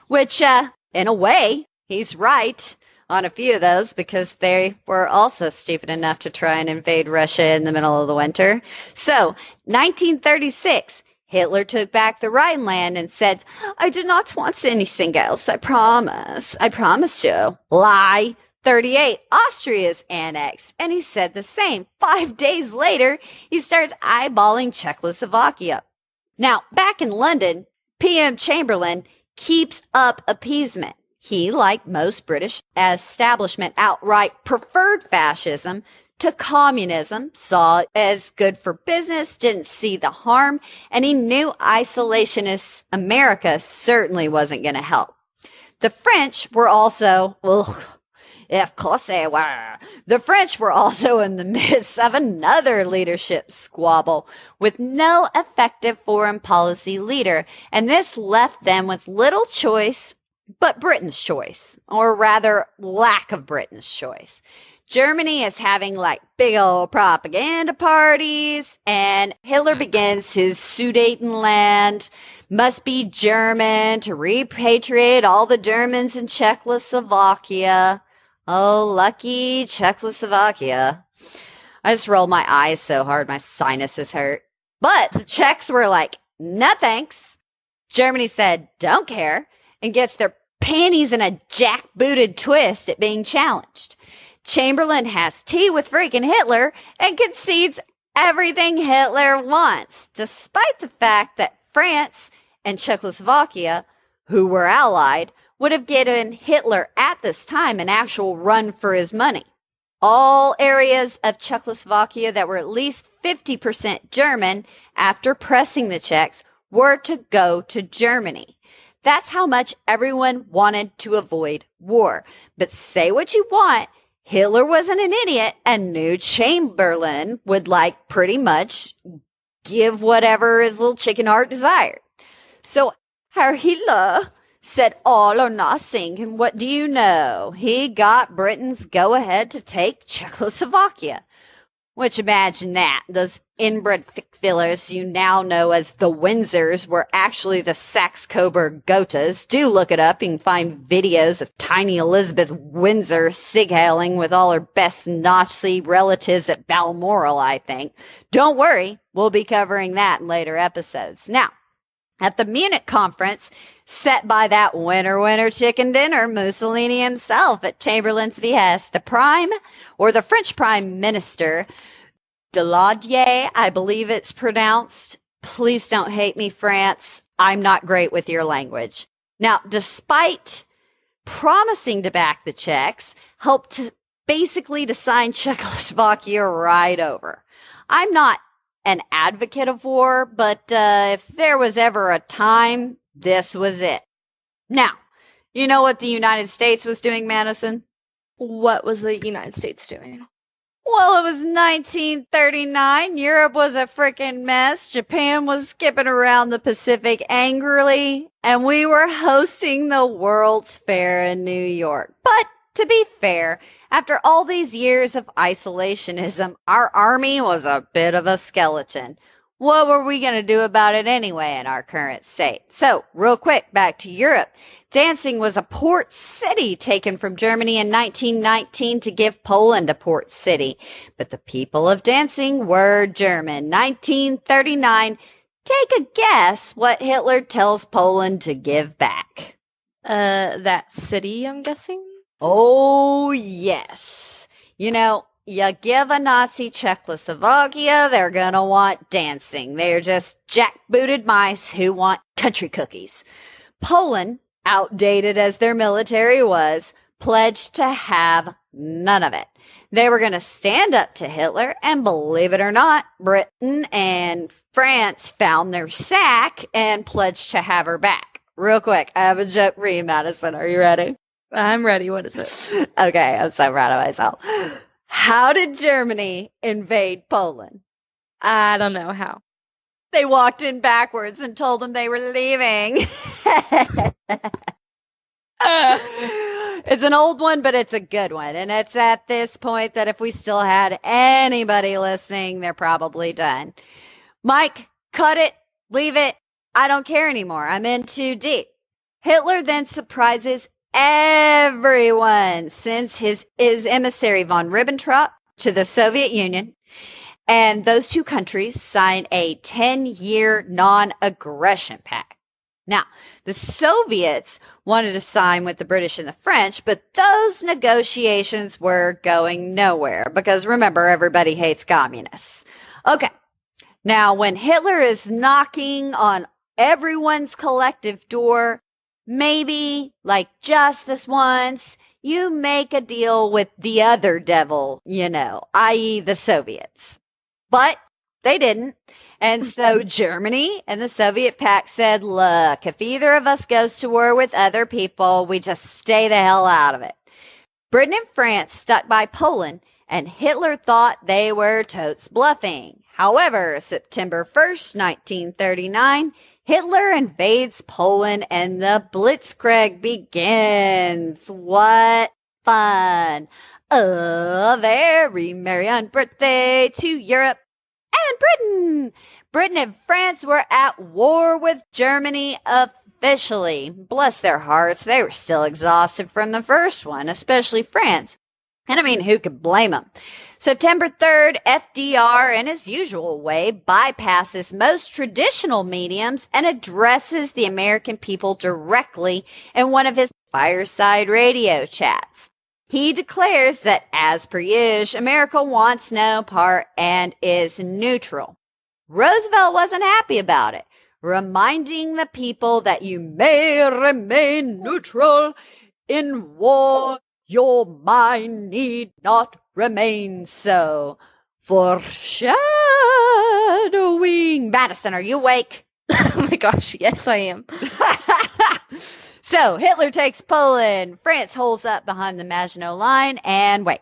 which, in a way, he's right on a few of those because they were also stupid enough to try and invade Russia in the middle of the winter. So, 1936, Hitler took back the Rhineland and said, I do not want anything else, I promise. I promise you. Lie. 38, Austria's annexed, and he said the same. 5 days later, he starts eyeballing Czechoslovakia. Now, back in London, PM Chamberlain keeps up appeasement. He, like most British establishment, outright preferred fascism to communism, saw it as good for business, didn't see the harm, and he knew isolationist America certainly wasn't going to help. The French were also, of course they were. The French were also in the midst of another leadership squabble with no effective foreign policy leader, and this left them with little choice but Britain's choice, or rather lack of Britain's choice. Germany is having like big old propaganda parties, and Hitler begins his Sudetenland, must be German to repatriate all the Germans in Czechoslovakia. Oh, lucky Czechoslovakia. I just rolled my eyes so hard my sinuses hurt. But the Czechs were like, no thanks. Germany said, don't care, and gets their panties in a jackbooted twist at being challenged. Chamberlain has tea with freaking Hitler and concedes everything Hitler wants, despite the fact that France and Czechoslovakia, who were allied, would have given Hitler at this time an actual run for his money. All areas of Czechoslovakia that were at least 50% German, after pressing the Czechs, were to go to Germany. That's how much everyone wanted to avoid war. But say what you want, Hitler wasn't an idiot and knew Chamberlain would like pretty much give whatever his little chicken heart desired. So Herr Hitler said all or nothing, and what do you know? He got Britain's go-ahead to take Czechoslovakia. Which, imagine that, those inbred fillers you now know as the Windsors were actually the Saxe-Coburg-Gothas. Do look it up. You can find videos of tiny Elizabeth Windsor sig-heiling with all her best Nazi relatives at Balmoral, I think. Don't worry, we'll be covering that in later episodes. Now, at the Munich conference, set by that winner chicken dinner, Mussolini himself at Chamberlain's behest, the French Prime Minister, Daladier, I believe it's pronounced. Please don't hate me, France. I'm not great with your language. Now, despite promising to back the Czechs, helped to basically to sign Czechoslovakia right over. I'm not an advocate of war, but if there was ever a time, this was it. Now, you know what the United States was doing, Madison? What was the United States doing? Well, it was 1939. Europe was a freaking mess. Japan was skipping around the Pacific angrily, and we were hosting the World's Fair in New York. But to be fair, after all these years of isolationism, our army was a bit of a skeleton. What were we going to do about it anyway in our current state? So, real quick, back to Europe. Danzig was a port city taken from Germany in 1919 to give Poland a port city. But the people of Danzig were German. 1939. Take a guess what Hitler tells Poland to give back. That city, I'm guessing? Oh, yes. You know, you give a Nazi Czechoslovakia, they're going to want dancing. They're just jackbooted mice who want country cookies. Poland, outdated as their military was, pledged to have none of it. They were going to stand up to Hitler, and believe it or not, Britain and France found their sack and pledged to have her back. Real quick, I have a joke for you, Madison. Are you ready? I'm ready. What is it? Okay, I'm so proud of myself. How did Germany invade Poland? I don't know how. They walked in backwards and told them they were leaving. It's an old one, but it's a good one. And it's at this point that if we still had anybody listening, they're probably done. Mike, cut it, leave it. I don't care anymore. I'm in too deep. Hitler then surprises everyone, sends his emissary von Ribbentrop to the Soviet Union, and those two countries sign a 10-year non-aggression pact. Now, the Soviets wanted to sign with the British and the French, but those negotiations were going nowhere because, remember, everybody hates communists. Okay, now when Hitler is knocking on everyone's collective door, maybe, like just this once, you make a deal with the other devil, i.e. the Soviets. But they didn't. And so Germany and the Soviet Pact said, look, if either of us goes to war with other people, we just stay the hell out of it. Britain and France stuck by Poland, and Hitler thought they were totes bluffing. However, September 1st, 1939, Hitler invades Poland and the Blitzkrieg begins. What fun! A very merry birthday to Europe and Britain. Britain and France were at war with Germany officially. Bless their hearts, they were still exhausted from the first one, especially France. And I mean, who could blame them? September 3rd, FDR, in his usual way, bypasses most traditional mediums and addresses the American people directly in one of his fireside radio chats. He declares that, as per usual, America wants no part and is neutral. Roosevelt wasn't happy about it, reminding the people that you may remain neutral in war. Your mind need not remain so. Foreshadowing. Madison, are you awake? Oh my gosh, yes I am. So Hitler takes Poland. France holds up behind the Maginot Line and wait,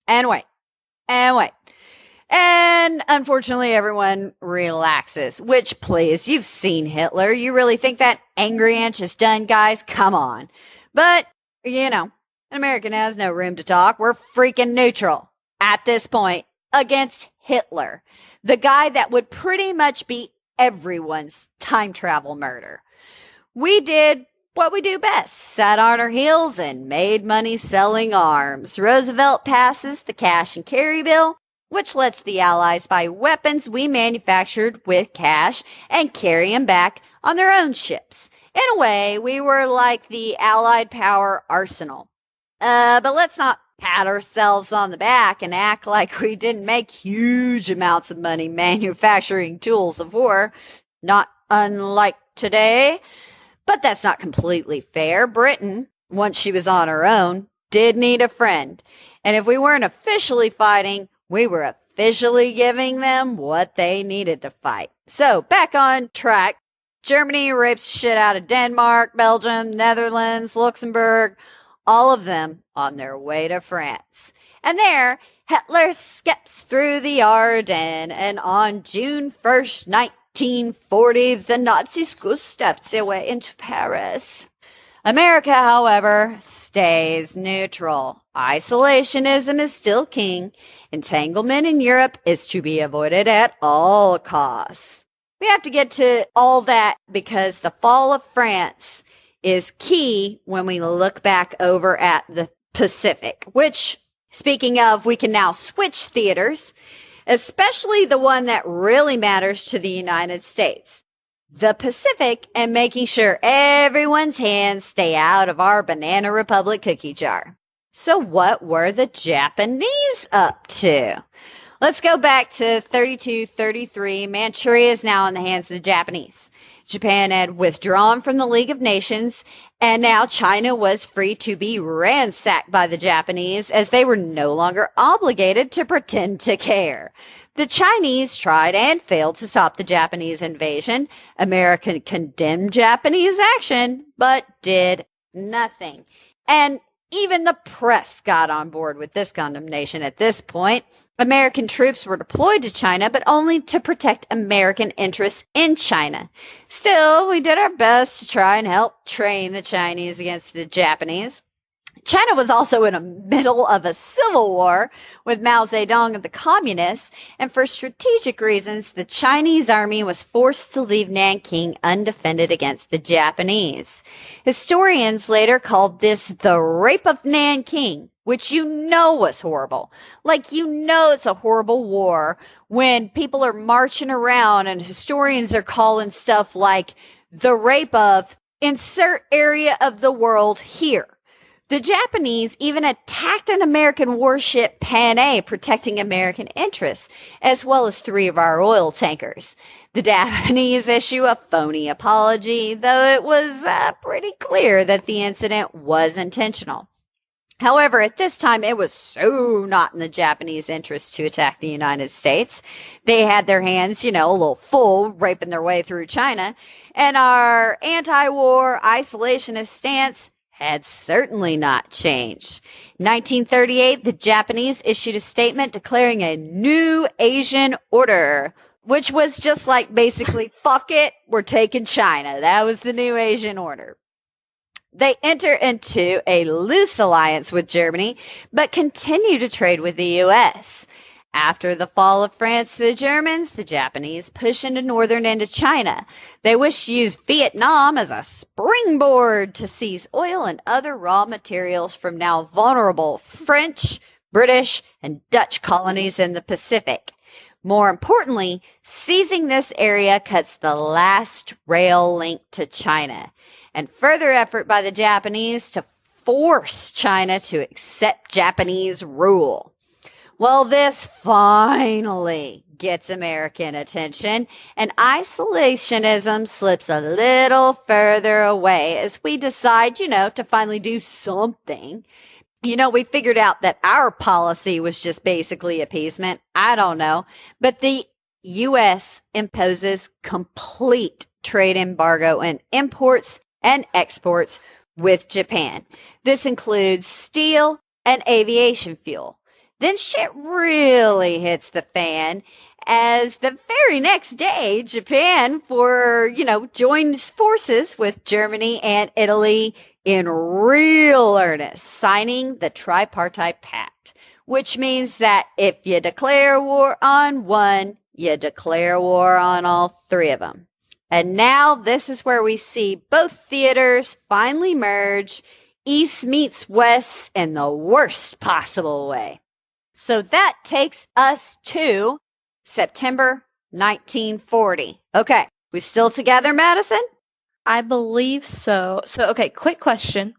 and wait, and wait. And unfortunately, everyone relaxes, which, please, you've seen Hitler. You really think that angry inch is done, guys? Come on. But, an American has no room to talk. We're freaking neutral at this point against Hitler, the guy that would pretty much be everyone's time travel murder. We did what we do best, sat on our heels and made money selling arms. Roosevelt passes the cash and carry bill, which lets the Allies buy weapons we manufactured with cash and carry them back on their own ships. In a way, we were like the Allied power arsenal. But let's not pat ourselves on the back and act like we didn't make huge amounts of money manufacturing tools of war, not unlike today. But that's not completely fair. Britain, once she was on her own, did need a friend. And if we weren't officially fighting, we were officially giving them what they needed to fight. So, back on track. Germany rapes shit out of Denmark, Belgium, Netherlands, Luxembourg, all of them on their way to France. And there, Hitler skips through the Ardennes, and on June 1st, 1940, the Nazi school steps away into Paris. America, however, stays neutral. Isolationism is still king. Entanglement in Europe is to be avoided at all costs. We have to get to all that because the fall of France is key when we look back over at the Pacific, which, speaking of, we can now switch theaters, especially the one that really matters to the United States. The Pacific, and making sure everyone's hands stay out of our Banana Republic cookie jar. So what were the Japanese up to? Let's go back to 32-33. Manchuria is now in the hands of the Japanese. Japan had withdrawn from the League of Nations, and now China was free to be ransacked by the Japanese as they were no longer obligated to pretend to care. The Chinese tried and failed to stop the Japanese invasion. America condemned Japanese action, but did nothing. And even the press got on board with this condemnation at this point. American troops were deployed to China, but only to protect American interests in China. Still, we did our best to try and help train the Chinese against the Japanese. China was also in the middle of a civil war with Mao Zedong and the communists, and for strategic reasons, the Chinese army was forced to leave Nanking undefended against the Japanese. Historians later called this the Rape of Nanking, which was horrible. It's a horrible war when people are marching around and historians are calling stuff like the rape of insert area of the world here. The Japanese even attacked an American warship, Panay, protecting American interests, as well as 3 of our oil tankers. The Japanese issue a phony apology, though it was pretty clear that the incident was intentional. However, at this time, it was so not in the Japanese interest to attack the United States. They had their hands, a little full, raping their way through China, and our anti-war isolationist stance had certainly not changed. In 1938, the Japanese issued a statement declaring a new Asian order, which was just like basically, fuck it, we're taking China. That was the new Asian order. They enter into a loose alliance with Germany, but continue to trade with the U.S. After the fall of France to the Germans, the Japanese push into northern Indochina. They wish to use Vietnam as a springboard to seize oil and other raw materials from now vulnerable French, British, and Dutch colonies in the Pacific. More importantly, seizing this area cuts the last rail link to China, and further effort by the Japanese to force China to accept Japanese rule. Well, this finally gets American attention, and isolationism slips a little further away as we decide, to finally do something. We figured out that our policy was just basically appeasement. I don't know. But the U.S. imposes complete trade embargo on imports and exports with Japan. This includes steel and aviation fuel. Then shit really hits the fan as the very next day, Japan joins forces with Germany and Italy in real earnest, signing the Tripartite Pact, which means that if you declare war on one, you declare war on all 3 of them. And now this is where we see both theaters finally merge, East meets West in the worst possible way. So that takes us to September 1940. Okay, we still together, Madison? I believe so. So, okay, quick question.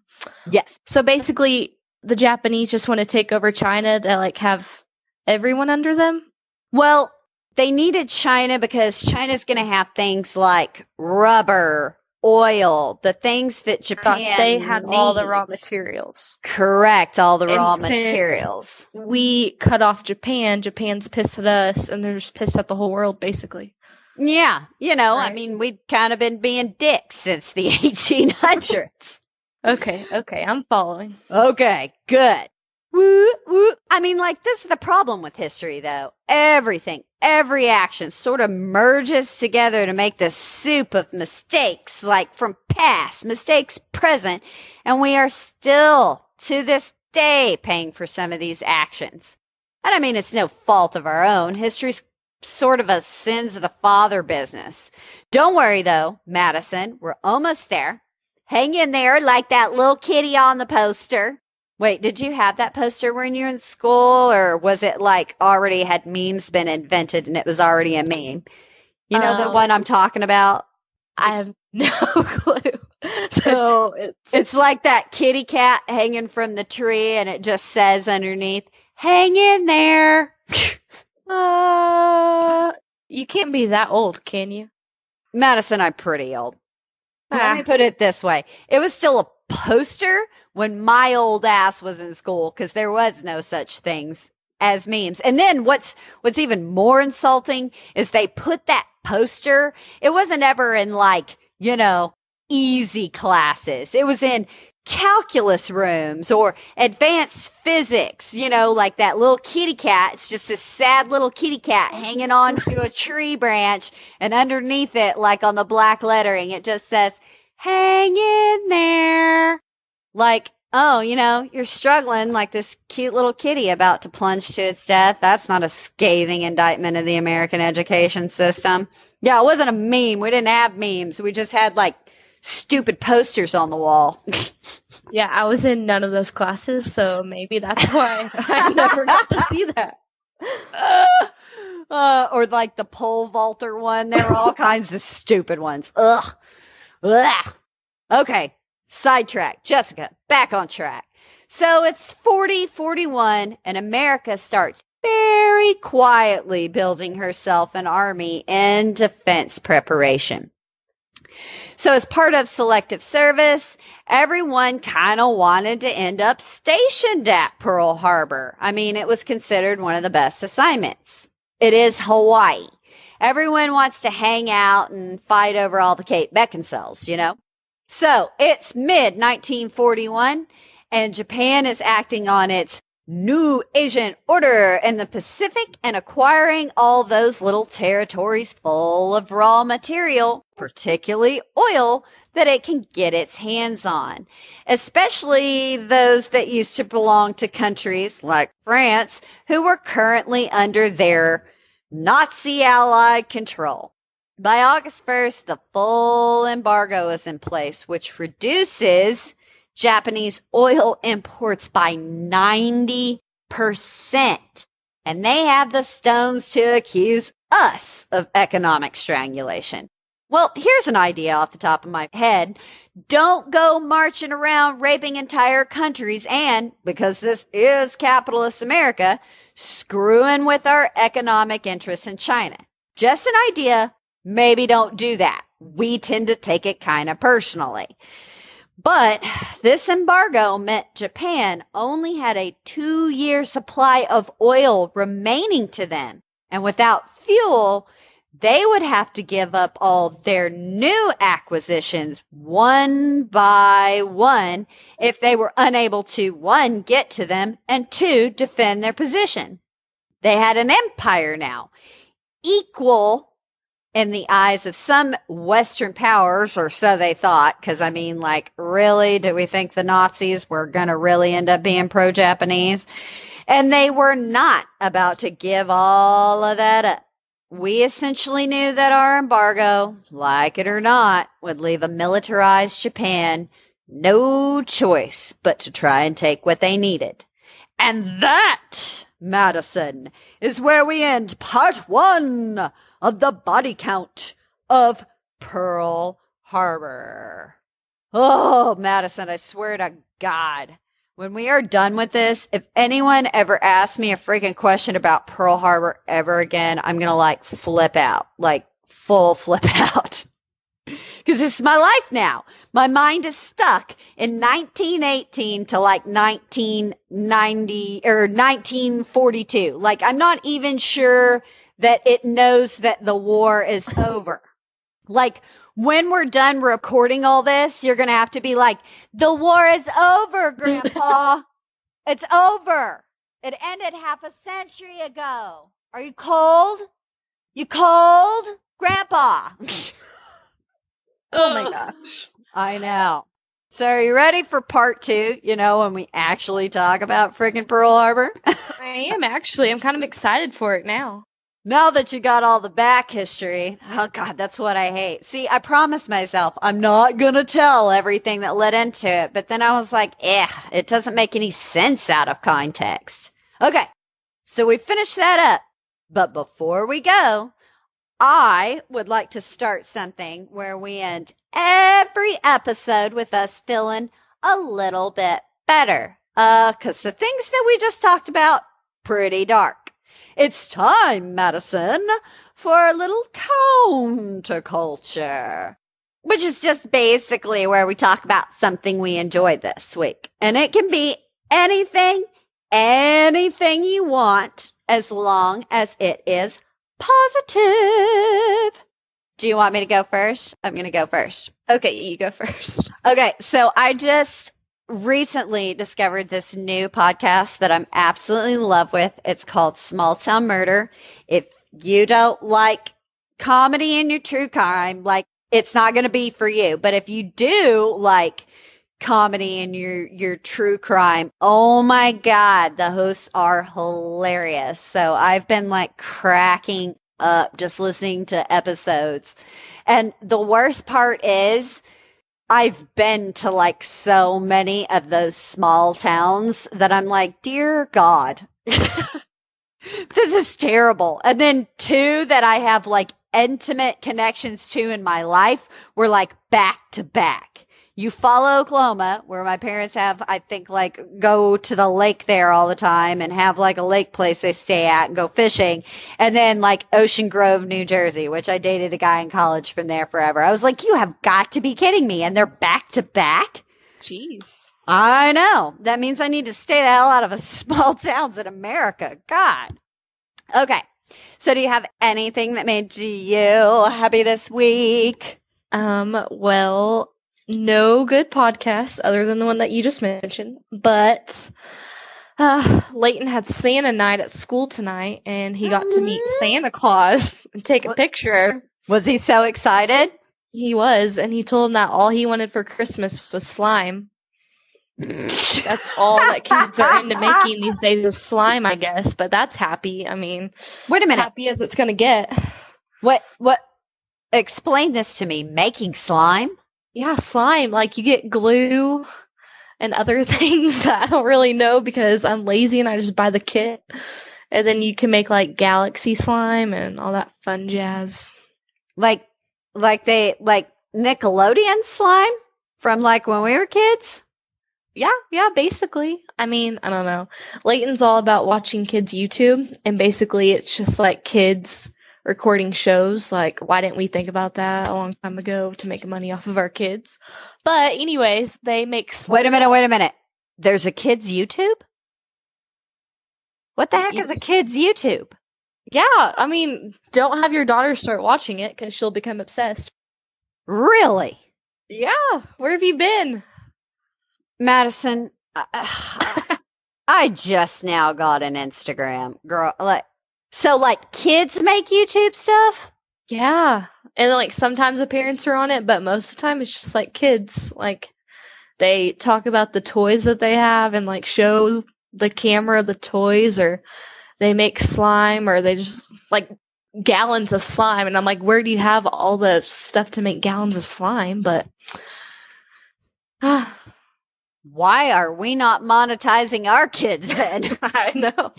Yes. So basically, the Japanese just want to take over China to, have everyone under them? Well, they needed China because China's going to have things like rubber, oil, the things that Japan They had needs. all the raw materials. Correct, all the raw Since materials. we cut off Japan, Japan's pissed at us, and they're just pissed at the whole world, basically. Yeah, Right. we've kind of been being dicks since the 1800s. Okay, I'm following. Okay, good. Woo, woo. I mean, like, this is the problem with history, though. Everything, every action sort of merges together to make this soup of mistakes, like from past, mistakes present, and we are still, to this day, paying for some of these actions. And I mean, it's no fault of our own. History's sort of a sins of the father business. Don't worry, though, Madison. We're almost there. Hang in there like that little kitty on the poster. Wait, did you have that poster when you were in school, or was it like already had memes been invented and it was already a meme? You know the one I'm talking about? I have no clue. So It's like that kitty cat hanging from the tree and it just says underneath, hang in there. You can't be that old, can you? Madison, I'm pretty old. Let me put it this way. It was still a poster when my old ass was in school because there was no such things as memes. And then what's even more insulting is they put that poster. It wasn't ever in like, easy classes. It was in calculus rooms or advanced physics, like that little kitty cat. It's just a sad little kitty cat hanging on to a tree branch, and underneath it, like on the black lettering, it just says, hang in there. Like, oh, you're struggling like this cute little kitty about to plunge to its death. That's not a scathing indictment of the American education system. Yeah, it wasn't a meme. We didn't have memes. We just had like stupid posters on the wall. Yeah, I was in none of those classes, so maybe that's why I never got to see that. Or like the pole vaulter one. There were all kinds of stupid ones. Ugh. Ugh. Okay, sidetrack. Jessica, back on track. So it's 4041, and America starts very quietly building herself an army in defense preparation. So as part of selective service, everyone kind of wanted to end up stationed at Pearl Harbor. I mean, it was considered one of the best assignments. It is Hawaii. Everyone wants to hang out and fight over all the Cape Beckinsales, So it's mid-1941, and Japan is acting on its new Asian order in the Pacific and acquiring all those little territories full of raw material, particularly oil, that it can get its hands on, especially those that used to belong to countries like France, who were currently under their Nazi allied control. By August 1st, the full embargo is in place, which reduces Japanese oil imports by 90%. And they have the stones to accuse us of economic strangulation. Well, here's an idea off the top of my head. Don't go marching around raping entire countries and, because this is capitalist America, screwing with our economic interests in China. Just an idea. Maybe don't do that. We tend to take it kind of personally. But this embargo meant Japan only had a 2-year supply of oil remaining to them. And without fuel, they would have to give up all their new acquisitions one by one if they were unable to, 1, get to them, and 2, defend their position. They had an empire now, equal in the eyes of some Western powers, or so they thought, because I mean, like, really, do we think the Nazis were going to really end up being pro-Japanese? And they were not about to give all of that up. We essentially knew that our embargo, like it or not, would leave a militarized Japan no choice but to try and take what they needed. And that, Madison, is where we end part 1 of the body count of Pearl Harbor. Oh, Madison, I swear to God, when we are done with this, if anyone ever asks me a freaking question about Pearl Harbor ever again, I'm going to like flip out, like full flip out. Because this is my life now. My mind is stuck in 1918 to like 1990 or 1942. Like, I'm not even sure that it knows that the war is over. Like, when we're done recording all this, you're going to have to be like, the war is over, Grandpa. It's over. It ended half a century ago. Are you cold? You cold, Grandpa? Oh my gosh. I know. So are you ready for part 2, when we actually talk about freaking Pearl Harbor? I am actually. I'm kind of excited for it now. Now that you got all the back history, oh God, that's what I hate. See, I promised myself I'm not going to tell everything that led into it, but then I was like, it doesn't make any sense out of context. Okay, so we finished that up. But before we go, I would like to start something where we end every episode with us feeling a little bit better. Because the things that we just talked about, pretty dark. It's time, Madison, for a little counterculture, which is just basically where we talk about something we enjoyed this week. And it can be anything you want, as long as it is positive. Do you want me to go first? I'm going to go first. Okay, you go first. Okay, so I just recently discovered this new podcast that I'm absolutely in love with. It's called Small Town Murder. If you don't like comedy and your true crime, it's not going to be for you. But if you do like comedy and your true crime, oh my God, the hosts are hilarious. So I've been cracking up just listening to episodes. And the worst part is I've been to so many of those small towns that I'm like, dear God, this is terrible. And then 2 that I have intimate connections to in my life were back to back. Eufaula, Oklahoma, where my parents have, I think, go to the lake there all the time and have a lake place they stay at and go fishing. And then Ocean Grove, New Jersey, which I dated a guy in college from there forever. I was like, you have got to be kidding me. And they're back to back. Jeez. I know. That means I need to stay the hell out of a small towns in America. God. Okay. So do you have anything that made you happy this week? Well, no good podcast other than the one that you just mentioned, but Leighton had Santa night at school tonight, and he got to meet Santa Claus and take a picture. Was he so excited? He was, and he told him that all he wanted for Christmas was slime. That's all that kids are into making these days is slime, I guess, but that's happy. I mean, wait a minute. Happy as it's going to get. What? Explain this to me. Making slime? Yeah, slime. You get glue and other things that I don't really know because I'm lazy and I just buy the kit. And then you can make galaxy slime and all that fun jazz. Like Nickelodeon slime from when we were kids? Yeah, basically. I mean, I don't know. Leighton's all about watching kids' YouTube, and basically it's just kids recording shows. Why didn't we think about that a long time ago to make money off of our kids? But anyways, they make slime. Wait a minute. There's a kids' YouTube? What the heck is a kids' YouTube? Yeah, I mean, don't have your daughter start watching it because she'll become obsessed. Really? Yeah, where have you been? Madison, I just now got an Instagram. Girl, kids make YouTube stuff? Yeah. And sometimes the parents are on it, but most of the time it's just kids. They talk about the toys that they have and show the camera the toys, or they make slime, or they just gallons of slime. And I'm like, where do you have all the stuff to make gallons of slime? But why are we not monetizing our kids then? I know.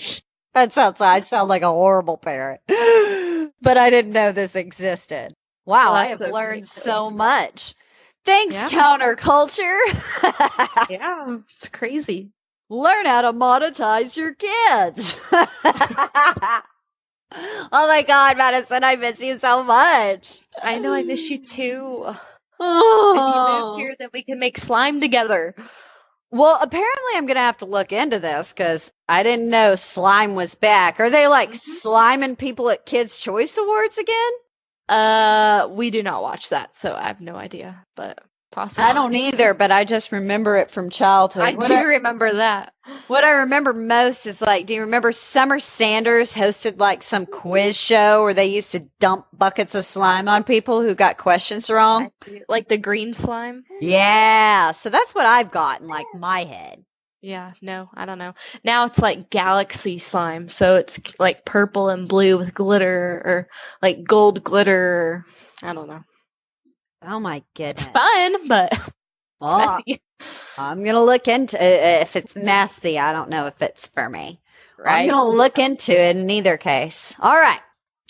I sound like a horrible parent. But I didn't know this existed. Wow, Well, I have learned so much. Thanks, counterculture. Yeah, it's crazy. Learn how to monetize your kids. Oh my God, Madison, I miss you so much. I know, I miss you too. Oh. If you moved here, then we can make slime together. Well, apparently I'm going to have to look into this because I didn't know slime was back. Are they sliming people at Kids' Choice Awards again? We do not watch that, so I have no idea, but possibly. I don't either, but I just remember it from childhood. I do remember that. What I remember most is like, do you remember Summer Sanders hosted like some quiz show where they used to dump buckets of slime on people who got questions wrong? Like the green slime? Yeah, so that's what I've got in like my head. Yeah, no, I don't know. Now it's like galaxy slime, so it's like purple and blue with glitter, or like gold glitter. I don't know. Oh my goodness. It's fun, but it's messy. I'm going to look into it. If it's messy, I don't know if it's for me. Right. I'm going to look into it in either case. All right.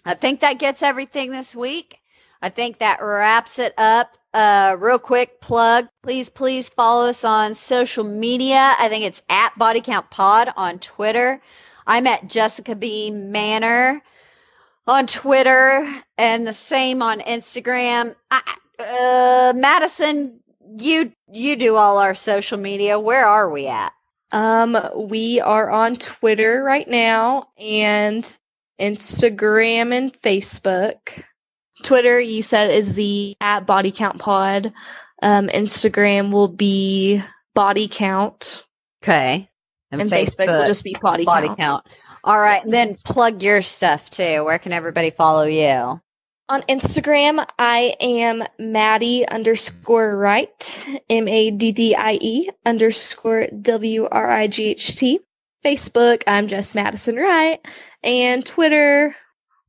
I think that gets everything this week. I think that wraps it up. Real quick plug. Please follow us on social media. I think it's at Body Count Pod on Twitter. I'm at Jessica B. Manor on Twitter, and the same on Instagram. Madison, you do all our social media. Where are we at? We are on Twitter right now, and Instagram and Facebook. Twitter, you said, is the at Body Count Pod. Instagram will be Body Count. Okay. And Facebook will just be Body Count. All right. Yes. Then plug your stuff too. Where can everybody follow you? On Instagram, I am Maddie _Wright, MADDIE _WRIGHT. Facebook, I'm just Madison Wright. And Twitter,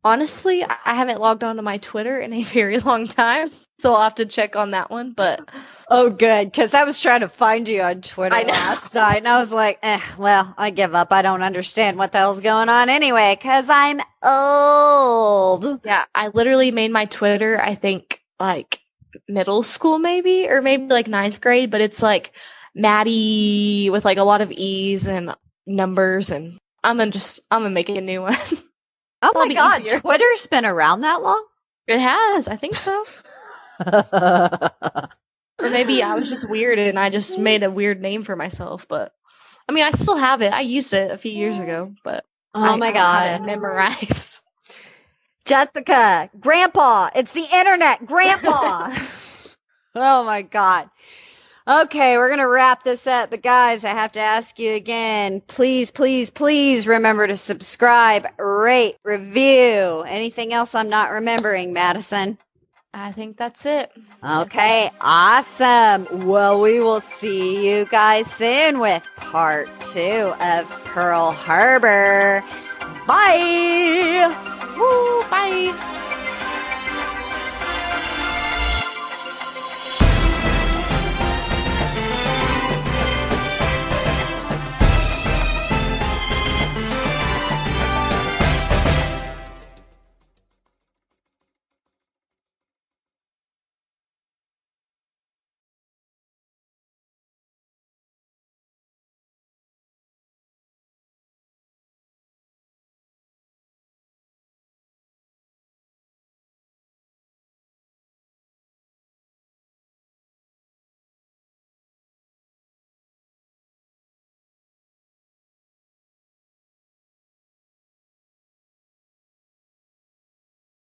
honestly, I haven't logged on to my Twitter in a very long time, so I'll have to check on that one. But oh, good, because I was trying to find you on Twitter last night, and I was like, well, I give up. I don't understand what the hell's going on anyway, because I'm old. Yeah, I literally made my Twitter, I think, like, middle school maybe, or maybe, like, 9th grade, but it's, like, Maddie with, like, a lot of E's and numbers, and I'm gonna make a new one. Oh my God, easier. Twitter's been around that long? It has, I think so. Or maybe I was just weird and I just made a weird name for myself, but I mean, I still have it. I used it a few years ago, but my God, I have it memorized. Jessica, Grandpa, it's the internet, Grandpa. Oh my God. Okay, we're going to wrap this up, but guys, I have to ask you again, please remember to subscribe, rate, review. Anything else I'm not remembering, Madison? I think that's it. Okay, awesome. Well, we will see you guys soon with part 2 of Pearl Harbor. Bye. Woo, bye.